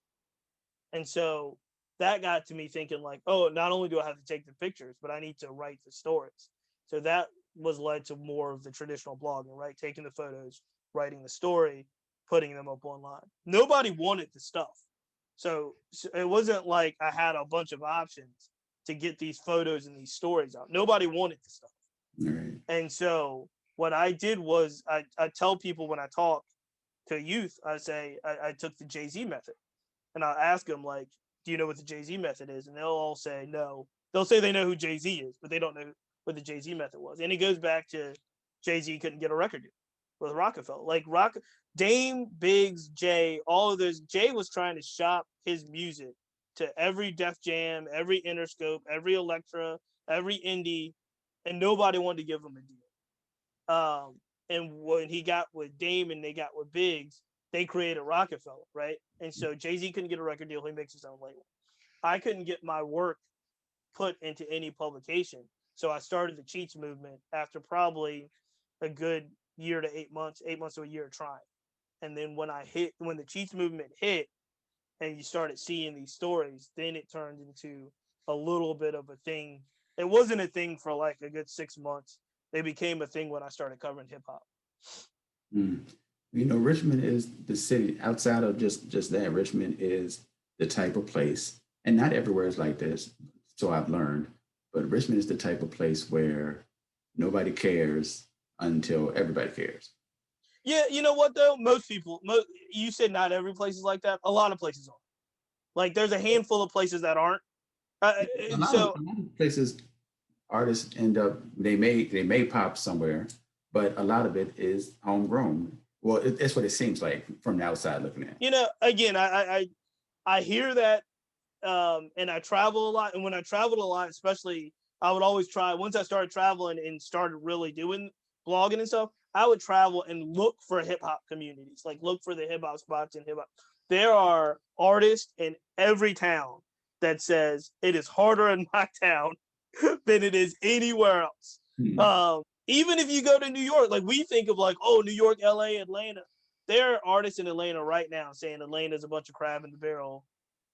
And so that got to me thinking like, oh, not only do I have to take the pictures, but I need to write the stories. So that was led to more of the traditional blogging, right? Taking the photos, writing the story, putting them up online. Nobody wanted the stuff. So it wasn't like I had a bunch of options to get these photos and these stories out. Nobody wanted the stuff. Right. And so what I did was I tell people when I talk to youth, I say I took the Jay-Z method. And I'll ask them like, do you know what the Jay-Z method is? And they'll all say no. They'll say they know who Jay-Z is, but they don't know what the Jay-Z method was. And it goes back to Jay-Z couldn't get a record deal with Rockefeller. Like Dame, Biggs, Jay, all of those. Jay was trying to shop his music to every Def Jam, every Interscope, every Elektra, every indie, and nobody wanted to give him a deal. And when he got with Dame and they got with Biggs, they created Rockefeller, right? And so Jay-Z couldn't get a record deal. He makes his own label. I couldn't get my work put into any publication. So I started the Cheats movement after probably a good year to 8 months, 8 months to a year of trying. And then when the Cheats movement hit and you started seeing these stories, then it turned into a little bit of a thing. It wasn't a thing for like a good 6 months. They became a thing when I started covering hip hop. Richmond is the city outside of just that. Richmond is the type of place, and not everywhere is like this. So I've learned, but Richmond is the type of place where nobody cares until everybody cares. Yeah, you know what though? Most people, you said not every place is like that. A lot of places are. Like there's a handful of places that aren't. A lot of places, artists end up they may pop somewhere, but a lot of it is homegrown. Well, it's what it seems like from the outside looking in. Again, I hear that and I travel a lot. And when I traveled a lot, especially, I would always try, once I started traveling and started really doing blogging and stuff, I would travel and look for hip hop communities, like look for the hip hop spots in hip hop. There are artists in every town that says it is harder in my town than it is anywhere else. Even if you go to New York, like we think of like, oh, New York, LA, Atlanta. There are artists in Atlanta right now saying Atlanta's a bunch of crab in the barrel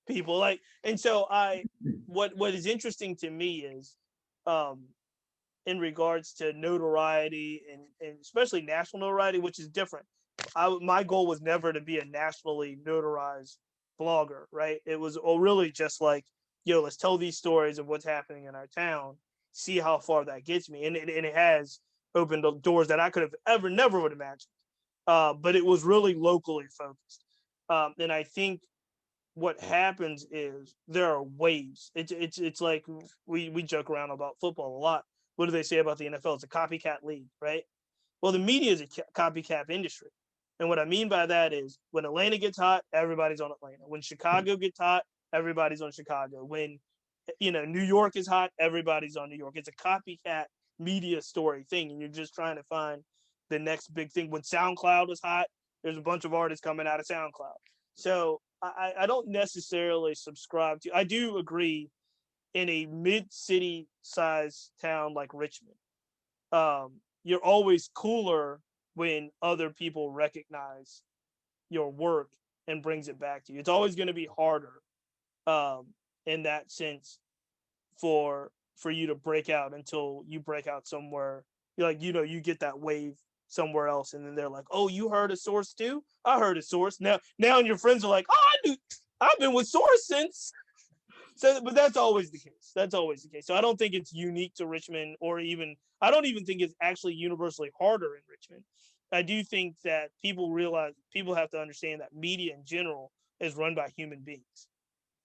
people. Like, and so what is interesting to me is, um, in regards to notoriety and especially national notoriety, which is different. My goal was never to be a nationally notarized blogger, right? It was really just like, yo, let's tell these stories of what's happening in our town, see how far that gets me. And it has opened doors that I could have never would imagine. But it was really locally focused. And I think what happens is there are waves. It's like we joke around about football a lot. What do they say about the NFL? It's a copycat league, right? Well, the media is a copycat industry. And what I mean by that is when Atlanta gets hot, everybody's on Atlanta. When Chicago gets hot, everybody's on Chicago. When New York is hot, everybody's on New York. It's a copycat media story thing, and you're just trying to find the next big thing. When SoundCloud was hot, there's a bunch of artists coming out of SoundCloud. So I don't necessarily subscribe to. I do agree in a mid-city size town like Richmond, you're always cooler when other people recognize your work and brings it back to you. It's always going to be harder, in that sense, for you to break out until you break out somewhere. You get that wave somewhere else, and then they're like, "Oh, you heard a Source too? I heard a Source." Now, and your friends are like, "Oh, I've been with Source since." So, but that's always the case. That's always the case. So I don't think it's unique to Richmond, or even I don't even think it's actually universally harder in Richmond. I do think that people have to understand that media in general is run by human beings.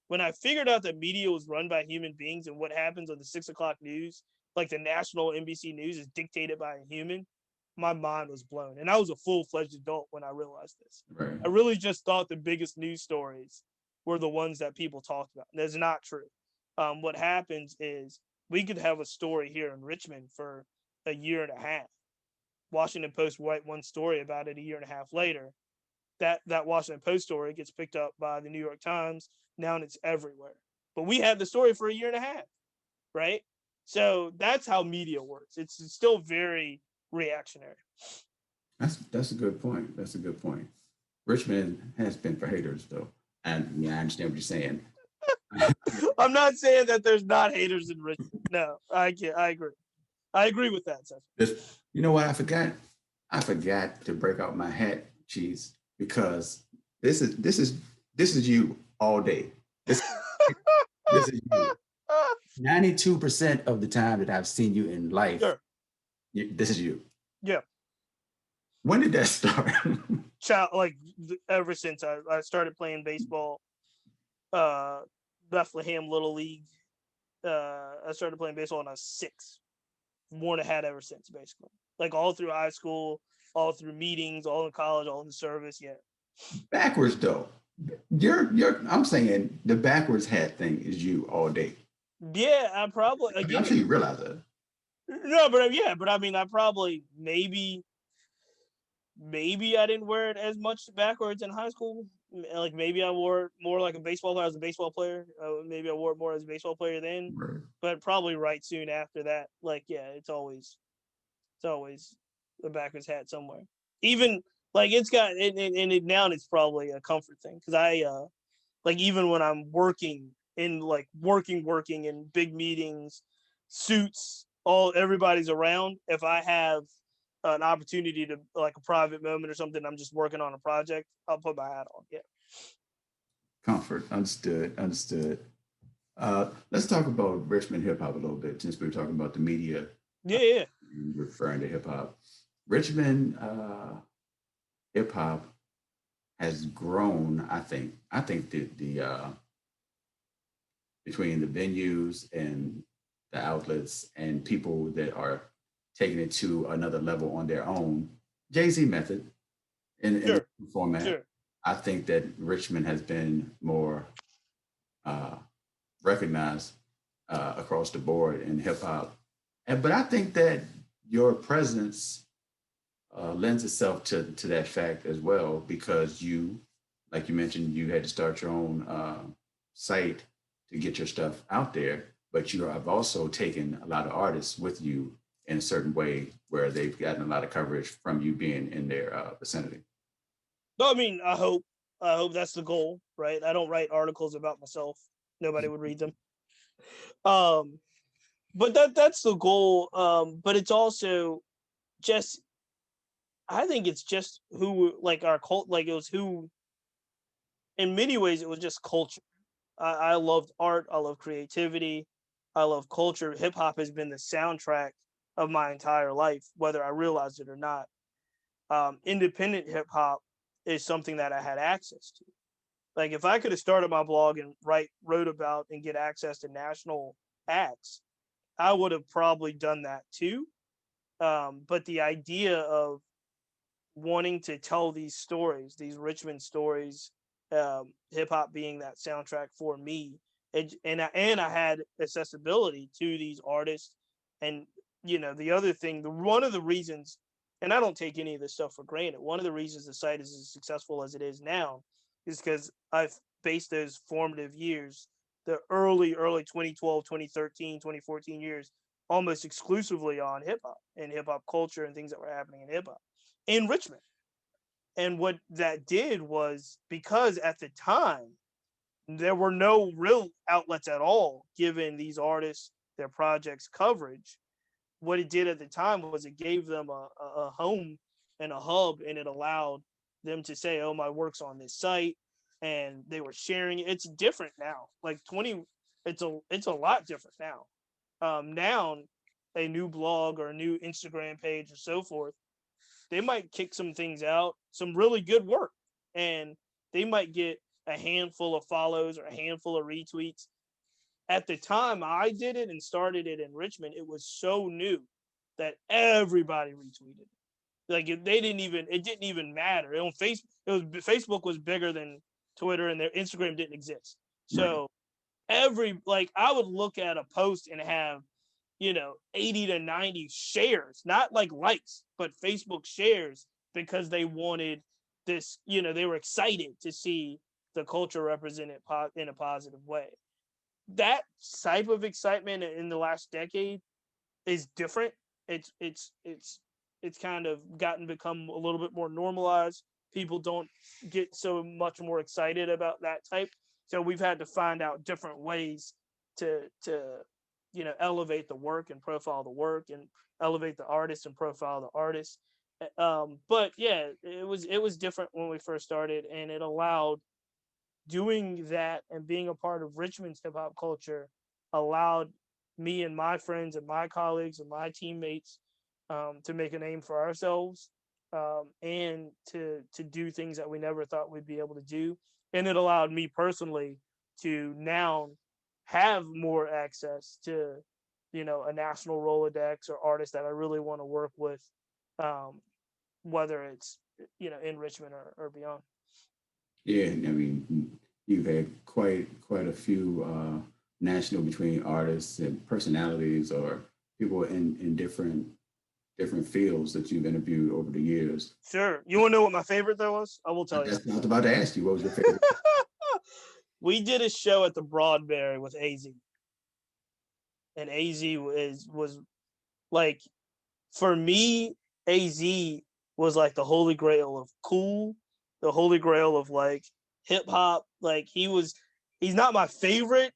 When I figured out that media was run by human beings and what happens on the 6 o'clock news, like the national NBC news, is dictated by a human, my mind was blown. And I was a full-fledged adult when I realized this. Right. I really just thought the biggest news stories were the ones that people talked about. That's not true. What happens is we could have a story here in Richmond for a year and a half. Washington Post write one story about it a year and a half later. That Washington Post story gets picked up by the New York Times. Now it's everywhere. But we had the story for a year and a half, right? So that's how media works. It's still very reactionary. That's a good point. That's a good point. Richmond has been for haters though, and yeah, I understand what you're saying. I'm not saying that there's not haters in Richmond. No, I agree. I agree with that, Seth. You know what? I forgot. I forgot to break out my hat, cheese, because this is you all day. This is you. 92% of the time that I've seen you in life, Sure. This is you. Yeah. When did that start? Like ever since I started playing baseball, Bethlehem Little League. I started playing baseball when I was 6. Worn a hat ever since, basically. Like all through high school, all through meetings, all in college, all in the service. Yeah. Backwards though. I'm saying the backwards hat thing is you all day. Yeah, I probably again. I'm sure you realize that. No, but I mean, I probably maybe I didn't wear it as much backwards in high school. Like maybe I wore it more like a baseball player. I was a baseball player. Maybe I wore it more as a baseball player then. Right. But probably right soon after that. Like yeah, it's always a backwards hat somewhere. Even like it's got and now it's probably a comfort thing because I like even when I'm working in like working in big meetings, suits, everybody's around. If I have an opportunity to like a private moment or something, I'm just working on a project, I'll put my hat on. Yeah. Comfort. Understood. Let's talk about Richmond hip hop a little bit since we were talking about the media. Yeah. Referring to hip hop. Richmond hip hop has grown, I think. I think that the between the venues and the outlets and people that are taking it to another level on their own, Jay-Z method in format. Sure. I think that Richmond has been more recognized across the board in hip hop. And but I think that your presence lends itself to that fact as well because you, like you mentioned, you had to start your own site to get your stuff out there. But you have also taken a lot of artists with you in a certain way where they've gotten a lot of coverage from you being in their vicinity. No, I mean, I hope that's the goal, right? I don't write articles about myself. Nobody would read them. Um, but that's the goal. But it's also just, I think it's just who, like, our cult, like it was who, in many ways, it was just culture. I loved art. I love creativity. I love culture. Hip hop has been the soundtrack of my entire life, whether I realized it or not. Independent hip hop is something that I had access to. Like if I could have started my blog and wrote about and get access to national acts, I would have probably done that too. But the idea of wanting to tell these stories, these Richmond stories, hip hop being that soundtrack for me, and I had accessibility to these artists, and the other thing, one of the reasons, and I don't take any of this stuff for granted. One of the reasons the site is as successful as it is now is because I've based those formative years, the early 2012, 2013, 2014 years, almost exclusively on hip hop and hip hop culture and things that were happening in hip hop in Richmond. And what that did was, because at the time there were no real outlets at all giving these artists their projects coverage, what it did at the time was it gave them a home and a hub, and it allowed them to say, oh, my work's on this site, and they were sharing it. It's different now. Like 20, it's a lot different now. Now a new blog or a new Instagram page or so forth, they might kick some things out, some really good work, and they might get a handful of follows or a handful of retweets. At the time I did it and started it in Richmond, it was so new that everybody retweeted. Like it didn't even matter. On Facebook, Facebook was bigger than Twitter, and their Instagram didn't exist. Right. So I would look at a post and have 80 to 90 shares, not like likes, but Facebook shares, because they wanted this, they were excited to see the culture represented in a positive way. That type of excitement in the last decade is different. It's kind of become a little bit more normalized. People don't get so much more excited about that type. So we've had to find out different ways to elevate the work and profile the work, and elevate the artist and profile the artist. But yeah, it was different when we first started, and it allowed, doing that and being a part of Richmond's hip hop culture allowed me and my friends and my colleagues and my teammates to make a name for ourselves, and to do things that we never thought we'd be able to do. And it allowed me personally to now have more access to, a national Rolodex or artists that I really want to work with, um, whether it's, in Richmond or beyond. Yeah, I mean, you've had quite a few national between artists and personalities or people in different fields that you've interviewed over the years. Sure. You want to know what my favorite though was? I will tell you. That's what I was about to ask you. What was your favorite? We did a show at the Broadberry with AZ, and AZ was like, for me, AZ was like the holy grail of cool, the holy grail of like hip hop. Like he's not my favorite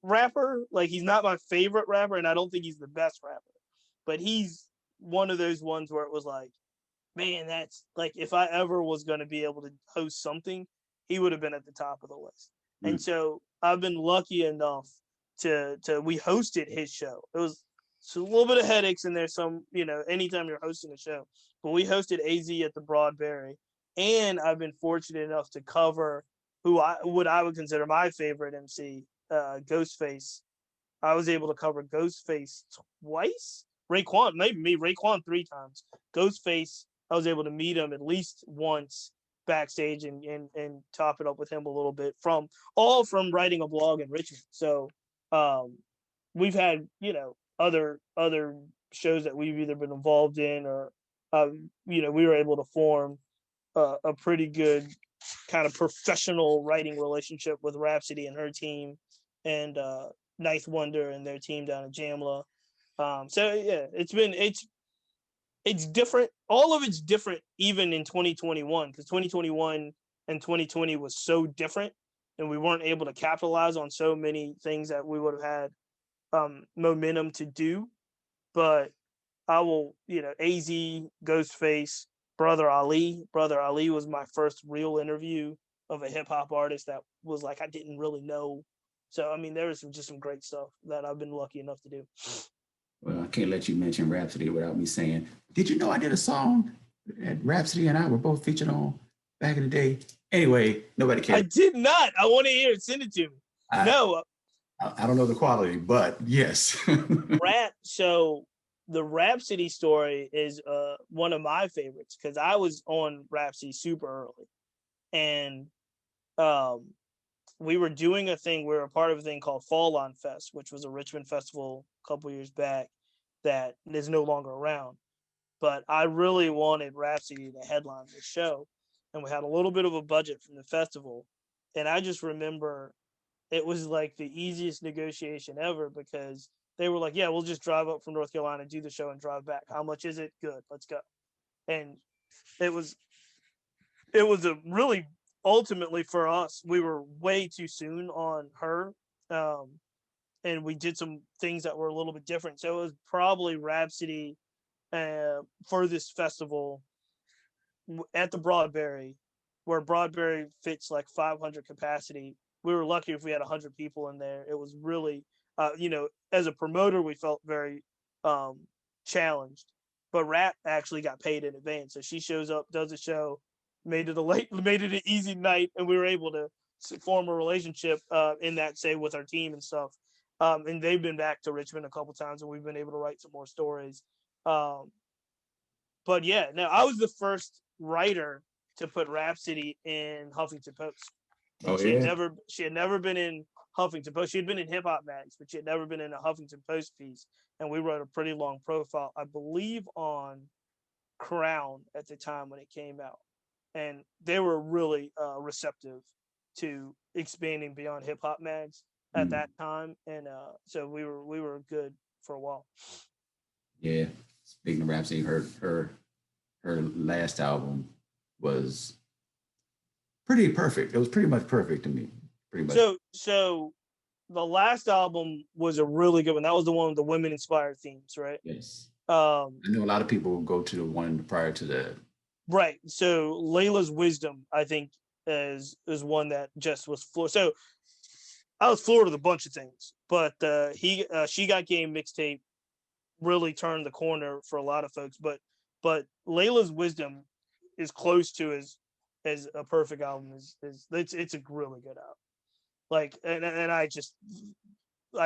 rapper. Like he's not my favorite rapper, and I don't think he's the best rapper. But he's one of those ones where it was like, man, that's like, if I ever was going to be able to host something, he would have been at the top of the list. And Mm. so I've been lucky enough to we hosted his show. It was a little bit of headaches in there. Some, anytime you're hosting a show, but we hosted AZ at the Broadberry, and I've been fortunate enough to cover what I would consider my favorite MC, Ghostface. I was able to cover Ghostface twice. Raekwon, maybe me, Raekwon 3 times. Ghostface, I was able to meet him at least once, backstage and top it up with him a little bit from writing a blog in Richmond. So we've had, other shows that we've either been involved in or, we were able to form a pretty good kind of professional writing relationship with Rhapsody and her team and Ninth Wonder and their team down at Jamla. So yeah, it's different. All of it's different even in 2021 because 2021 and 2020 was so different and we weren't able to capitalize on so many things that we would have had momentum to do. But I will, AZ, Ghostface, Brother Ali. Brother Ali was my first real interview of a hip hop artist that was like I didn't really know. So I mean, there was just some great stuff that I've been lucky enough to do. Well, I can't let you mention Rhapsody without me saying, did you know I did a song that Rhapsody and I were both featured on back in the day? Anyway, nobody cares. I did not. I want to hear it. Send it to me. No. I don't know the quality, but yes. So the Rhapsody story is one of my favorites because I was on Rhapsody super early. And we were doing a thing, we were a part of a thing called Fall On Fest, which was a Richmond festival a couple years back that is no longer around. But I really wanted Rhapsody to headline the show. And we had a little bit of a budget from the festival. And I just remember it was like the easiest negotiation ever because they were like, yeah, we'll just drive up from North Carolina, do the show and drive back. How much is it? Good, let's go. And it was a really, ultimately for us, we were way too soon on her. And we did some things that were a little bit different. So it was probably Rhapsody for this festival at the Broadberry, where Broadberry fits like 500 capacity. We were lucky if we had 100 people in there. It was really, as a promoter, we felt very challenged. But Rap actually got paid in advance, so she shows up, does a show, made it an easy night, and we were able to form a relationship in that, say, with our team and stuff. And they've been back to Richmond a couple times, and we've been able to write some more stories. But yeah, no, I was the first writer to put Rhapsody in Huffington Post. She had never been in Huffington Post. She had been in hip hop mags, but she had never been in a Huffington Post piece. And we wrote a pretty long profile, I believe, on Crown at the time when it came out. And they were really receptive to expanding beyond hip hop mags at that time. And so we were good for a while. Yeah. Speaking of Rhapsody, her last album was pretty perfect. It was pretty much perfect to me. Pretty much. So the last album was a really good one. That was the one with the women inspired themes, right? Yes. I know a lot of people go to the one prior to that. Right. So Layla's Wisdom, I think, is one that just was floored. So I was floored with a bunch of things, but She Got Game mixtape really turned the corner for a lot of folks. But Layla's Wisdom is close to as a perfect album. It's a really good album. Like, and I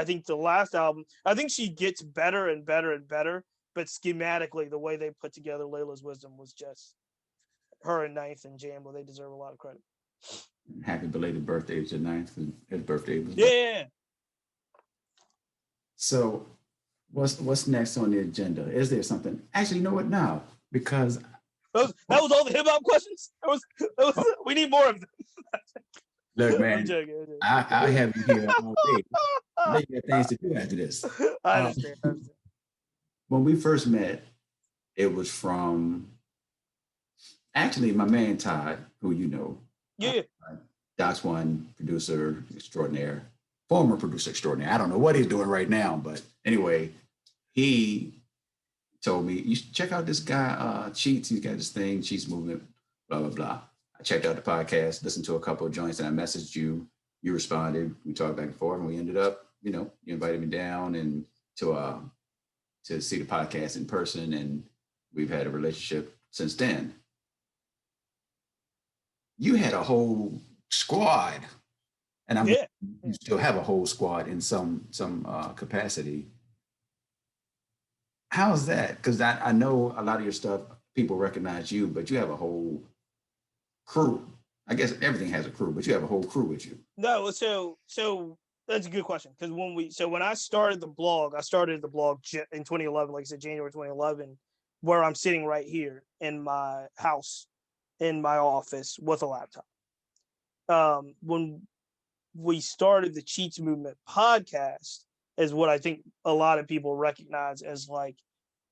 think the last album, I think she gets better and better and better, but schematically, the way they put together Layla's Wisdom was just, her and Ninth and Jambo, they deserve a lot of credit. Happy belated birthday to Ninth, and his birthday was. Yeah. So, what's next on the agenda? Is there something? Actually, you know what now? Because that was all the hip hop questions. We need more of them. Look, man, I'm joking. I have you here all day. I know you got things to do after this. I understand. When we first met, it was from actually my man Todd, who you know. Yeah. Doc's One producer extraordinaire, former producer extraordinaire. I don't know what he's doing right now, but anyway, he told me, you should check out this guy, Cheats. He's got this thing, Cheats Movement, blah, blah, blah. I checked out the podcast, listened to a couple of joints, and I messaged you. You responded. We talked back and forth, and we ended up, you invited me down and to see the podcast in person, and we've had a relationship since then. You had a whole squad, and you still have a whole squad in some capacity. How's that? Because I know a lot of your stuff, people recognize you, but you have a whole crew? I guess everything has a crew, but you have a whole crew with you. No, so that's a good question because when I started the blog, in 2011, like I said, January 2011, where I'm sitting right here in my house, in my office with a laptop. When we started the Cheats Movement podcast, is what I think a lot of people recognize as like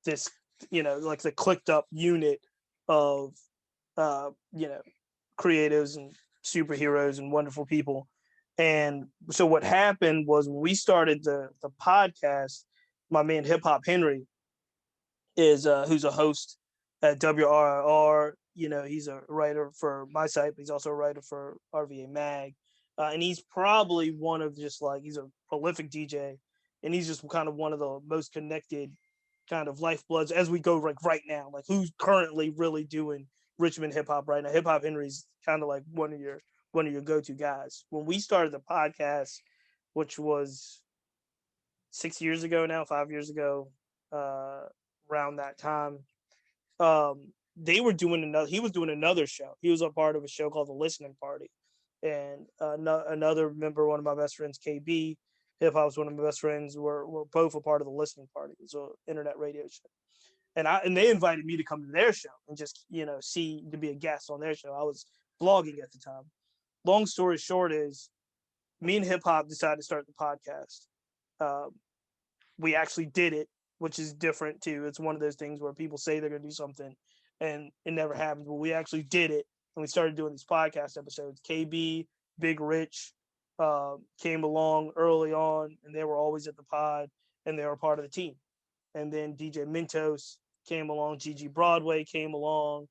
this, like the clicked up unit of, creatives and superheroes and wonderful people. And so what happened was when we started the podcast, my man Hip Hop Henry is who's a host at WRR. He's a writer for my site, but he's also a writer for RVA Mag. And he's probably one of he's a prolific DJ, and he's just kind of one of the most connected kind of lifebloods as we go like right now. Like who's currently really doing Richmond hip hop right now? Hip Hop Henry's kind of like one of your go-to guys. When we started the podcast, which was 6 years ago now, 5 years ago, around that time, they were doing another. He was doing another show. He was a part of a show called The Listening Party, and another member, one of my best friends, KB, hip hop's one of my best friends. Were both a part of The Listening Party. It's an internet radio show, and they invited me to come to their show and just to be a guest on their show. I was blogging at the time. Long story short is, me and hip hop decided to start the podcast. We actually did it, which is different too. It's one of those things where people say they're going to do something and it never happens. But we actually did it, and we started doing these podcast episodes. KB, Big Rich came along early on, and they were always at the pod, and they were part of the team. And then DJ Mentos came along, Gigi Broadway came along,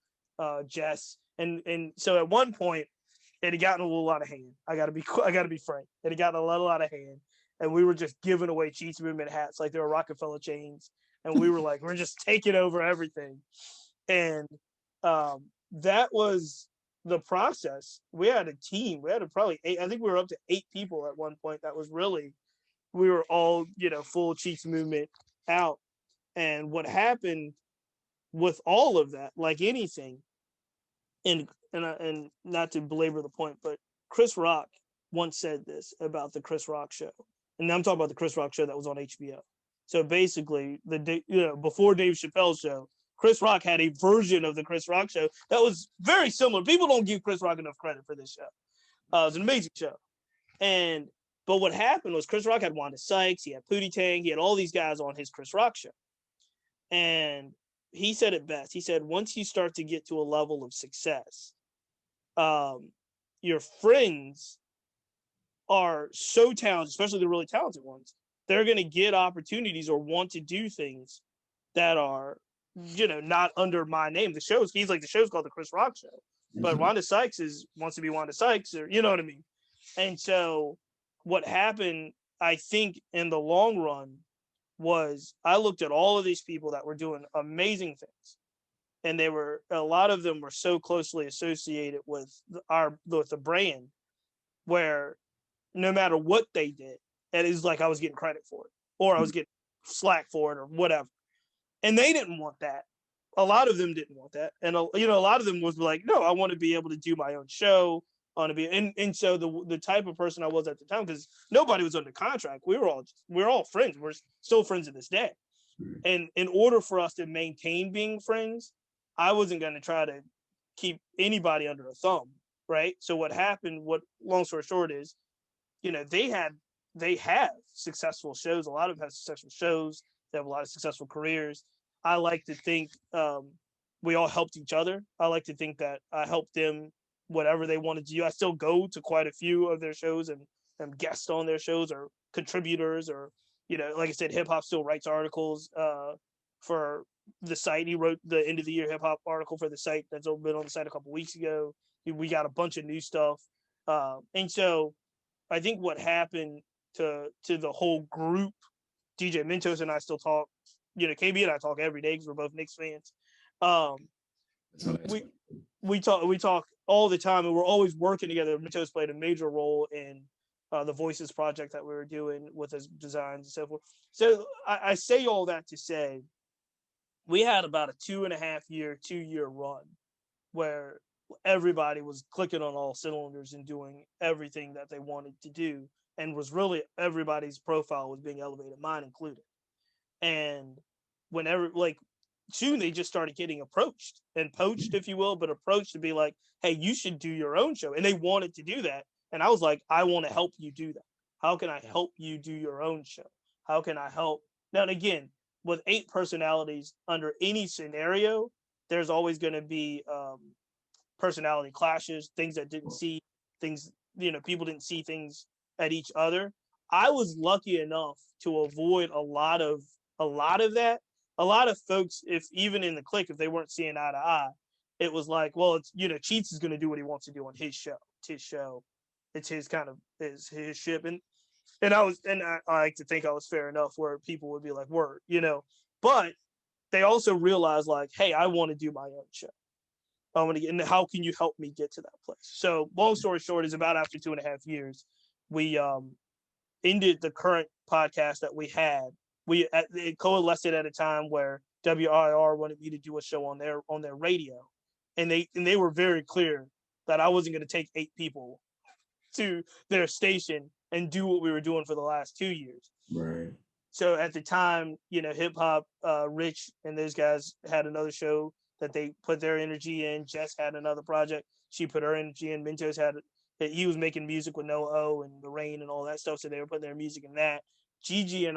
Jess, and so at one point it had gotten a little out of hand. I gotta be frank. It had gotten a little out of hand, and we were just giving away Cheats Movement hats like they were Rockefeller chains, and we were like, we're just taking over everything. And that was the process. We had a team. We had probably 8. I think we were up to 8 people at one point. That was really, we were all full Cheats Movement out. And what happened with all of that, like anything, and not to belabor the point, but Chris Rock once said this about the Chris Rock show, and I'm talking about the Chris Rock show that was on HBO. So basically, before Dave Chappelle's show, Chris Rock had a version of the Chris Rock show that was very similar. People don't give Chris Rock enough credit for this show. It was an amazing show, but what happened was Chris Rock had Wanda Sykes, he had Pootie Tang, he had all these guys on his Chris Rock show, and he said it best. He said, once you start to get to a level of success, your friends are so talented, especially the really talented ones. They're going to get opportunities or want to do things that are, not under my name. The show's called the Chris Rock Show, but Wanda Sykes wants to be Wanda Sykes, or you know what I mean? And so what happened, I think, in the long run was I looked at all of these people that were doing amazing things, and a lot of them were so closely associated with the brand, where no matter what they did, it is like I was getting credit for it, or I was getting slack for it, or whatever. And they didn't want that. A lot of them didn't want that, and a lot of them was like, no, I want to be able to do my own show. I want to be, and so the type of person I was at the time, because nobody was under contract. We were all friends. We're still friends to this day. And in order for us to maintain being friends, I wasn't going to try to keep anybody under a thumb, right? So what happened, long story short is, they have successful shows. A lot of them have successful shows. They have a lot of successful careers. I like to think we all helped each other. I like to think that I helped them, whatever they wanted to do. I still go to quite a few of their shows and guest on their shows, or contributors, or, like I said, hip hop still writes articles for the site. He wrote the end of the year hip hop article for the site that's been on the site a couple weeks ago. We got a bunch of new stuff. And so I think what happened to the whole group, DJ Mentos and I still talk, KB and I talk every day because we're both Knicks fans. We talk all the time, and we're always working together. Mentos played a major role in the Voices project that we were doing with his designs and so forth. So I say all that to say, we had about a 2.5 year, 2 year run where everybody was clicking on all cylinders and doing everything that they wanted to do, and was really everybody's profile was being elevated, mine included. And whenever, like, soon they just started getting approached and poached, if you will, but approached to be like, hey, you should do your own show. And they wanted to do that. And I was like, I want to help you do that. How can I help you do your own show? How can I help? Now, and again, with 8 personalities under any scenario, there's always going to be personality clashes, things that didn't see things, people didn't see things at each other. I was lucky enough to avoid a lot of that. A lot of folks, if even in the clique, if they weren't seeing eye to eye, it was like, well, it's Cheats is going to do what he wants to do on his show. It's his show. It's his kind of his ship. And I like to think I was fair enough where people would be like, word, but they also realized like, hey, I want to do my own show. I want to get, and how can you help me get to that place? So long story short is about after 2.5 years, we ended the current podcast that we had. It coalesced at a time where WIR wanted me to do a show on their radio, and they were very clear that I wasn't going to take 8 people to their station and do what we were doing for the last 2 years. Right. So at the time, hip hop, Rich and those guys had another show that they put their energy in. Jess had another project. She put her energy in. Mentos he was making music with Noah O and The Rain and all that stuff. So they were putting their music in that. Gigi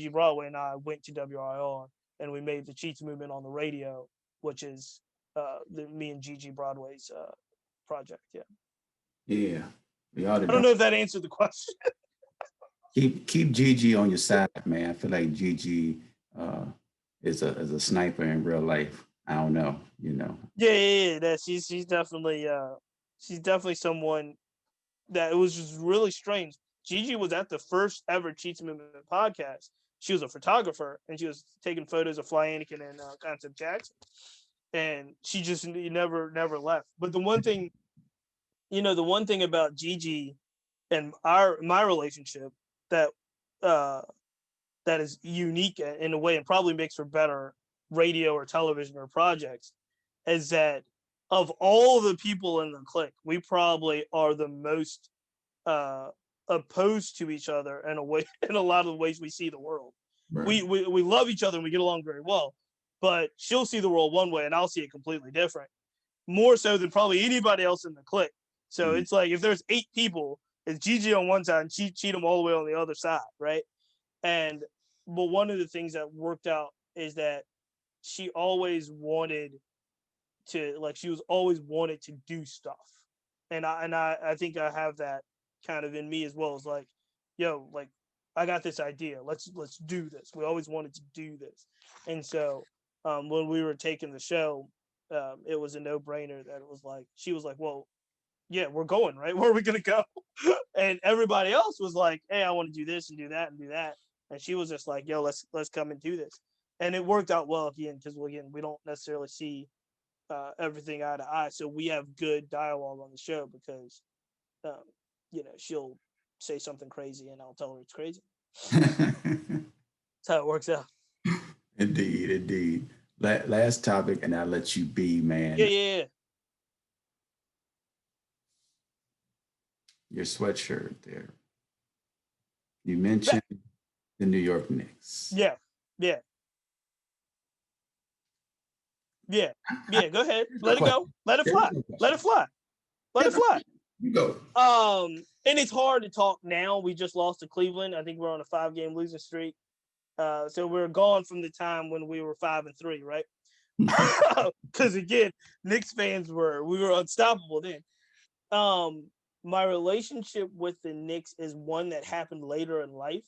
Broadway and I went to WIR and we made the Cheats movement on the radio, which is me and Gigi Broadway's project. Yeah. Yeah. We ought to I don't know if that answered the question. keep Gigi on your side, man. I feel like Gigi is a sniper in real life. I don't know, Yeah. She's definitely someone that it was just really strange. Gigi was at the first ever Cheats Movement podcast. She was a photographer and she was taking photos of Fly Anakin and Concept Jackson, and she just never left. But the one thing about Gigi and my relationship that is unique in a way and probably makes for better radio or television or projects is that of all the people in the clique, we probably are the most opposed to each other in a lot of the ways we see the world. Right. We love each other and we get along very well, but she'll see the world one way and I'll see it completely different, more so than probably anybody else in the clique. So it's like if there's 8 people, it's Gigi on one side and Cheatham all the way on the other side, right? But one of the things that worked out is that she always wanted to do stuff, and I think I have that kind of in me as well. As like, yo, like I got this idea, let's do this. We always wanted to do this, and so when we were taking the show, it was a no-brainer that it was like she was like, well, yeah, we're going, right? Where are we gonna go? And everybody else was like, hey, I want to do this and do that and do that, and she was just like, yo, let's come and do this. And it worked out well again because we don't necessarily see everything eye to eye, so we have good dialogue on the show because she'll say something crazy and I'll tell her it's crazy. That's how it works out. Indeed. Last topic, and I'll let you be, man. Yeah. Your sweatshirt there. You mentioned the New York Knicks. Yeah. Go ahead. Let it go. Let it fly. You go. And it's hard to talk now. We just lost to Cleveland. I think we're on a 5-game losing streak. So we're gone from the time when we were 5-3, right? Because again, Knicks fans we were unstoppable then. My relationship with the Knicks is one that happened later in life.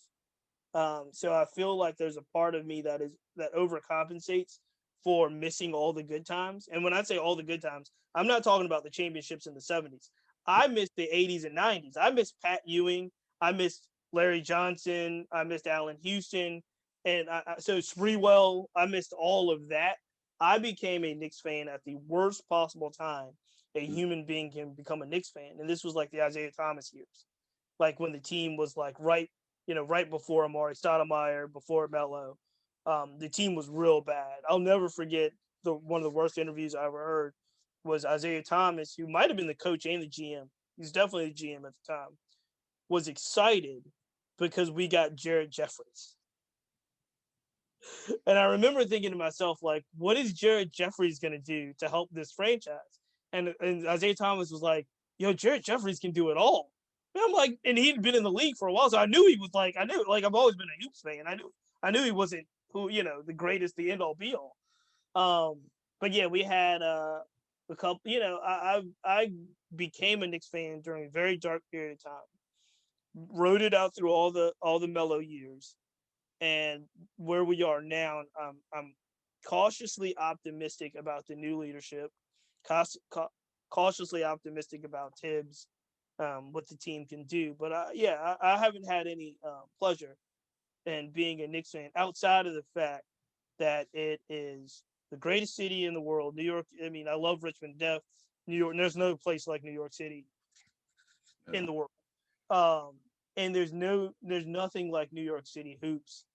So I feel like there's a part of me that overcompensates for missing all the good times. And when I say all the good times, I'm not talking about the championships in the 70s. I missed the 80s and 90s. I missed Pat Ewing. I missed Larry Johnson. I missed Allen Houston. And so Sprewell, I missed all of that. I became a Knicks fan at the worst possible time a human being can become a Knicks fan. And this was like the Isaiah Thomas years. Like when the team was like right before Amari Stoudemire, before Melo. The team was real bad. I'll never forget one of the worst interviews I ever heard was Isaiah Thomas, who might have been the coach and the GM. He's definitely the GM at the time. Was excited because we got Jared Jeffries. And I remember thinking to myself, like, what is Jared Jeffries going to do to help this franchise? And Isaiah Thomas was like, yo, Jared Jeffries can do it all. And I'm like, and he'd been in the league for a while. So I knew he was like, I've always been a Hoops fan. I knew he wasn't the greatest, the end all be all. But yeah, we had a couple, I became a Knicks fan during a very dark period of time. Rode it out through all the mellow years. And where we are now, I'm cautiously optimistic about the new leadership, cautiously optimistic about Tibbs, what the team can do. But I haven't had any pleasure in being a Knicks fan outside of the fact that it is the greatest city in the world. New York, I mean, I love Richmond to death. New York, there's no place like New York City in the world. And there's nothing like New York City hoops.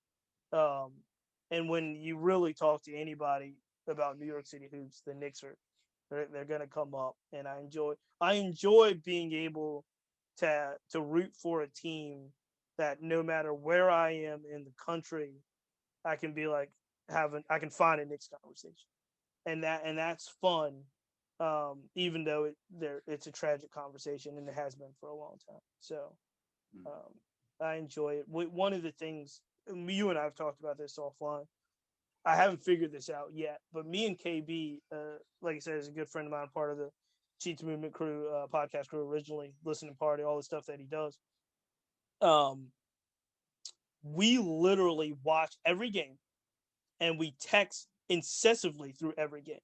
And when you really talk to anybody about New York City hoops, the Knicks they're going to come up. And I enjoy being able to root for a team that no matter where I am in the country, I can be like I can find a Knicks conversation, and that's fun. Even though it's a tragic conversation, and it has been for a long time. So I enjoy it. One of the things you and I have talked about this offline. I haven't figured this out yet, but me and KB, like I said, is a good friend of mine, part of the Cheats Movement crew, podcast crew originally, listening party, all the stuff that he does. We literally watch every game, and we text incessantly through every game.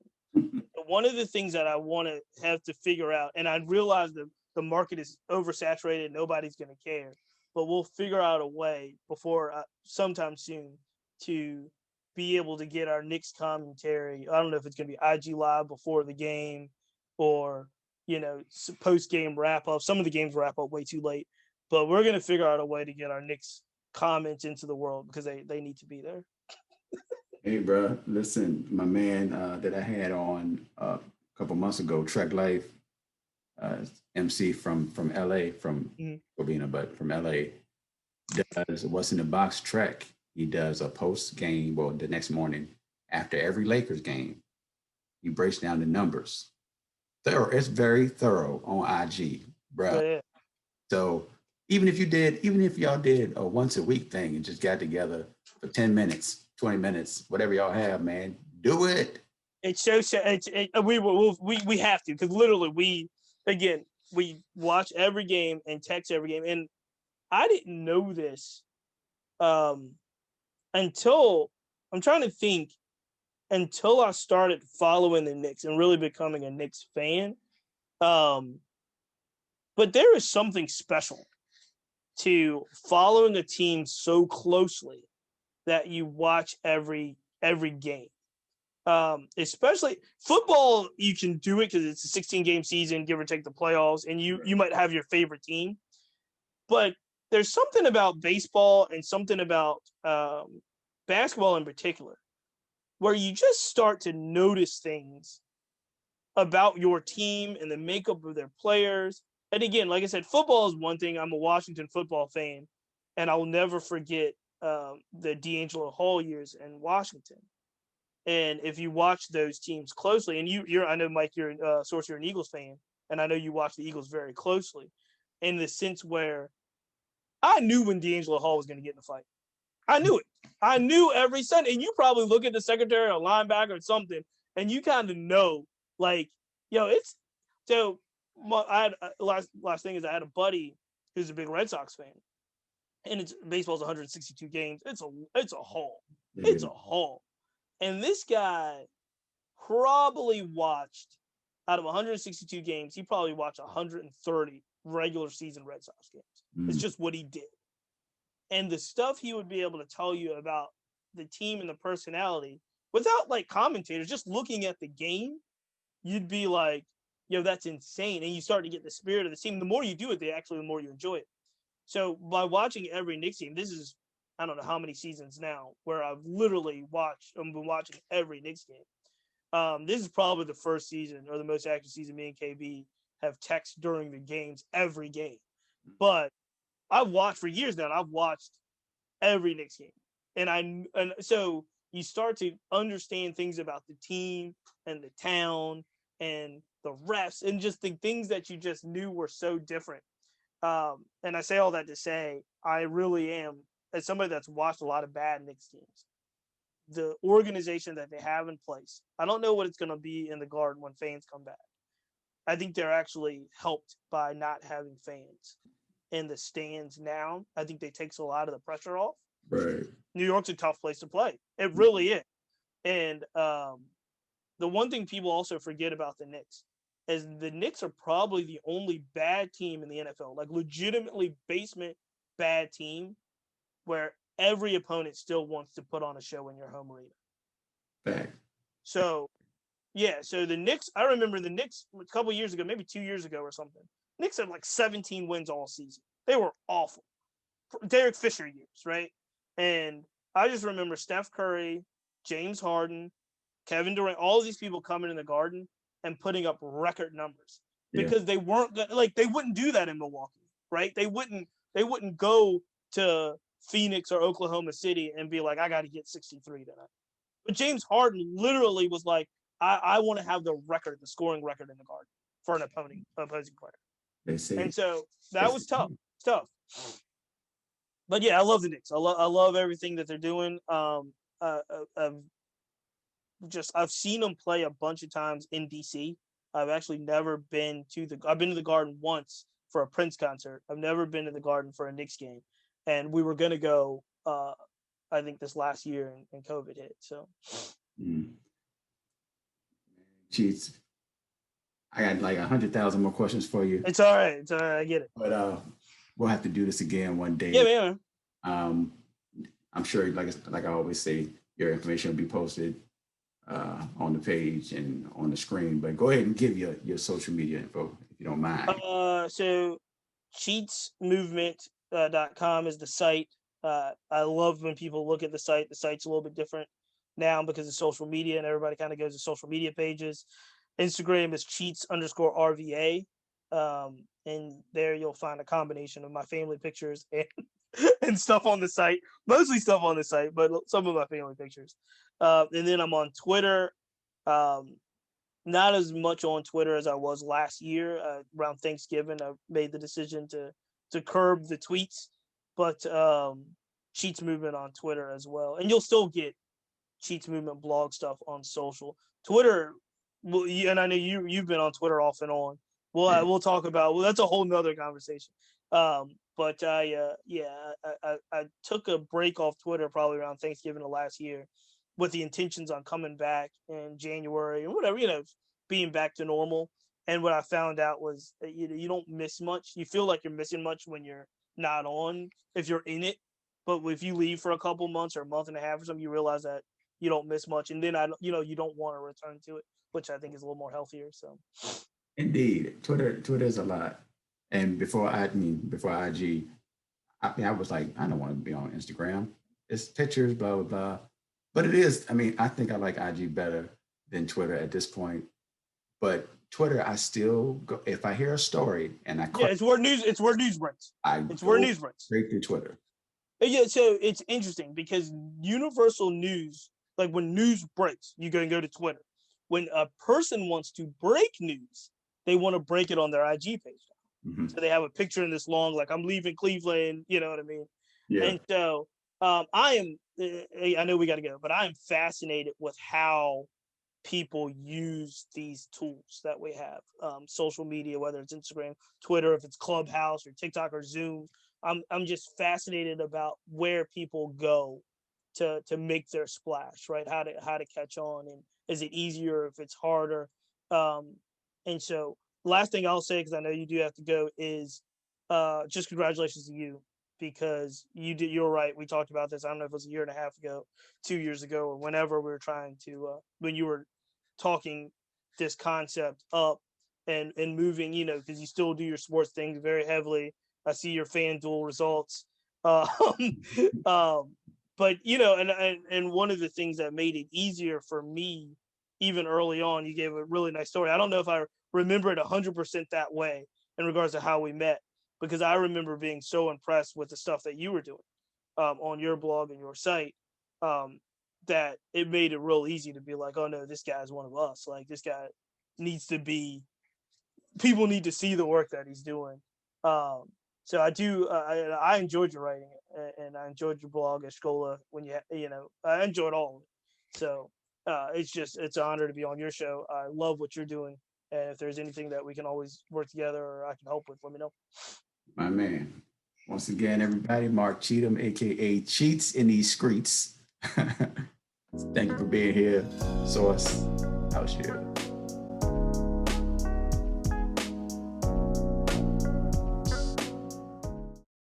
One of the things that I want to have to figure out, and I realize that the market is oversaturated, nobody's going to care, but we'll figure out a way before sometime soon to be able to get our Knicks commentary. I don't know if it's going to be IG Live before the game or, post-game wrap-up. Some of the games wrap up way too late, but we're going to figure out a way to get our Knicks comments into the world because they need to be there. Hey, bro, listen, my man that I had on a couple months ago, Trek Life, MC from LA, from Covina, but from LA, does What's in the Box Trek. He does a post game, well, the next morning after every Lakers game. He breaks down the numbers. It's very thorough on IG, bro. Yeah. So even if y'all did a once a week thing and just got together for 10 minutes, 20 minutes, whatever y'all have, man, do it. It's so we have to, because literally we watch every game and text every game. And I didn't know this until I started following the Knicks and really becoming a Knicks fan. But there is something special to following a team so closely that you watch every game. Especially football, you can do it because it's a 16-game season, give or take the playoffs, and you might have your favorite team. But there's something about baseball and something about basketball in particular where you just start to notice things about your team and the makeup of their players. And again, like I said, football is one thing. I'm a Washington football fan, and I'll never forget the D'Angelo Hall years in Washington. And if you watch those teams closely, and I know, Mike, you're an Eagles fan, and I know you watch the Eagles very closely, in the sense where I knew when D'Angelo Hall was going to get in the fight. I knew it. I knew every Sunday. And you probably look at the secretary or linebacker or something, and you kind of know, like, it's so. Last thing is, I had a buddy who's a big Red Sox fan, and baseball's 162 games. It's a haul. Mm-hmm. It's a haul. And this guy probably watched, out of 162 games, he probably watched 130 regular season Red Sox games. Mm-hmm. It's just what he did. And the stuff he would be able to tell you about the team and the personality without like commentators, just looking at the game, you'd be like, that's insane. And you start to get the spirit of the team. The more you do it, the more you enjoy it. So by watching every Knicks game, this is, I don't know how many seasons now where I've literally been watching every Knicks game. This is probably the first season or the most active season me and KB have text during the games, every game. But I've watched for years now. And I've watched every Knicks game, and so you start to understand things about the team and the town and the refs and just the things that you just knew were so different. And I say all that to say, I really am, as somebody that's watched a lot of bad Knicks teams, the organization that they have in place. I don't know what it's going to be in the Garden when fans come back. I think they're actually helped by not having fans in the stands now. I think that takes a lot of the pressure off. Right. New York's a tough place to play. It really is. And the one thing people also forget about the Knicks is the Knicks are probably the only bad team in the NFL, like legitimately basement bad team, where every opponent still wants to put on a show in your home arena. Back. So, yeah. So the Knicks, I remember the Knicks a couple of years ago, maybe 2 years ago or something. Knicks had like 17 wins all season. They were awful. Derek Fisher years, right? And I just remember Steph Curry, James Harden, Kevin Durant, all of these people coming in the Garden and putting up record numbers because they weren't like they wouldn't do that in Milwaukee, right? They wouldn't go to Phoenix or Oklahoma City and be like, I got to get 63 tonight. But James Harden literally was like, I want to have the scoring record in the Garden for an opposing player. They say, and so that was tough. It's tough. But yeah, I love the Knicks. I love everything that they're doing. I've seen them play a bunch of times in DC. I've actually never been I've been to the Garden once for a Prince concert. I've never been to the Garden for a Knicks game. And we were gonna go I think this last year and COVID hit. So Cheats. I got like 100,000 more questions for you. It's all right. I get it. But we'll have to do this again one day. Yeah. I'm sure, like I always say, your information will be posted on the page and on the screen. But go ahead and give your social media info if you don't mind. So cheatsmovement.com is the site. I love when people look at the site. The site's a little bit different now because of social media, and everybody kind of goes to social media pages. Instagram is cheats_RVA. And there you'll find a combination of my family pictures and stuff on the site, mostly stuff on the site, but some of my family pictures. And then I'm on Twitter. Not as much on Twitter as I was last year. Around Thanksgiving, I made the decision to curb the tweets, but Cheats Movement on Twitter as well. And you'll still get Cheats Movement blog stuff on social. Twitter, and I know you've been on Twitter off and on. We'll talk about. That's a whole nother conversation. But I took a break off Twitter probably around Thanksgiving of last year, with the intentions on coming back in January and whatever, being back to normal. And what I found out was that you don't miss much. You feel like you're missing much when you're not on, if you're in it. But if you leave for a couple months or a month and a half or something, you realize that you don't miss much. And then you don't want to return to it, which I think is a little more healthier. So. Indeed, Twitter is a lot. And before IG, I was like, I don't want to be on Instagram. It's pictures, blah, blah, blah. But it is, I think I like IG better than Twitter at this point. But Twitter, I still go, if I hear a story and it's where news breaks. It's where news breaks. Straight through Twitter. Yeah, so it's interesting because universal news, like when news breaks, you go to Twitter. When a person wants to break news, they want to break it on their IG page. Mm-hmm. So they have a picture in this long, like, I'm leaving Cleveland, you know what I mean? Yeah. And so I know we got to go, but I am fascinated with how people use these tools that we have, social media, whether it's Instagram, Twitter, if it's Clubhouse or TikTok or Zoom. I'm just fascinated about where people go to make their splash, right? How to catch on, and is it easier if it's harder? And so last thing I'll say, because I know you do have to go, is just congratulations to you, because you're right. We talked about this. I don't know if it was a year and a half ago, 2 years ago, or whenever we were trying to, when you were talking this concept up and moving, because you still do your sports things very heavily. I see your FanDuel results. But, and one of the things that made it easier for me, even early on, you gave a really nice story. I don't know if I remember it 100% that way in regards to how we met, because I remember being so impressed with the stuff that you were doing on your blog and your site, that it made it real easy to be like, oh no, this guy's one of us. Like, this guy needs to be, people need to see the work that he's doing. So I do, I enjoyed your writing, and I enjoyed your blog at Scola when I enjoyed all of it. So it's an honor to be on your show. I love what you're doing. And if there's anything that we can always work together or I can help with, let me know. My man. Once again, everybody, Marc Cheatham, aka Cheats in these streets. Thank you for being here. Source, house here.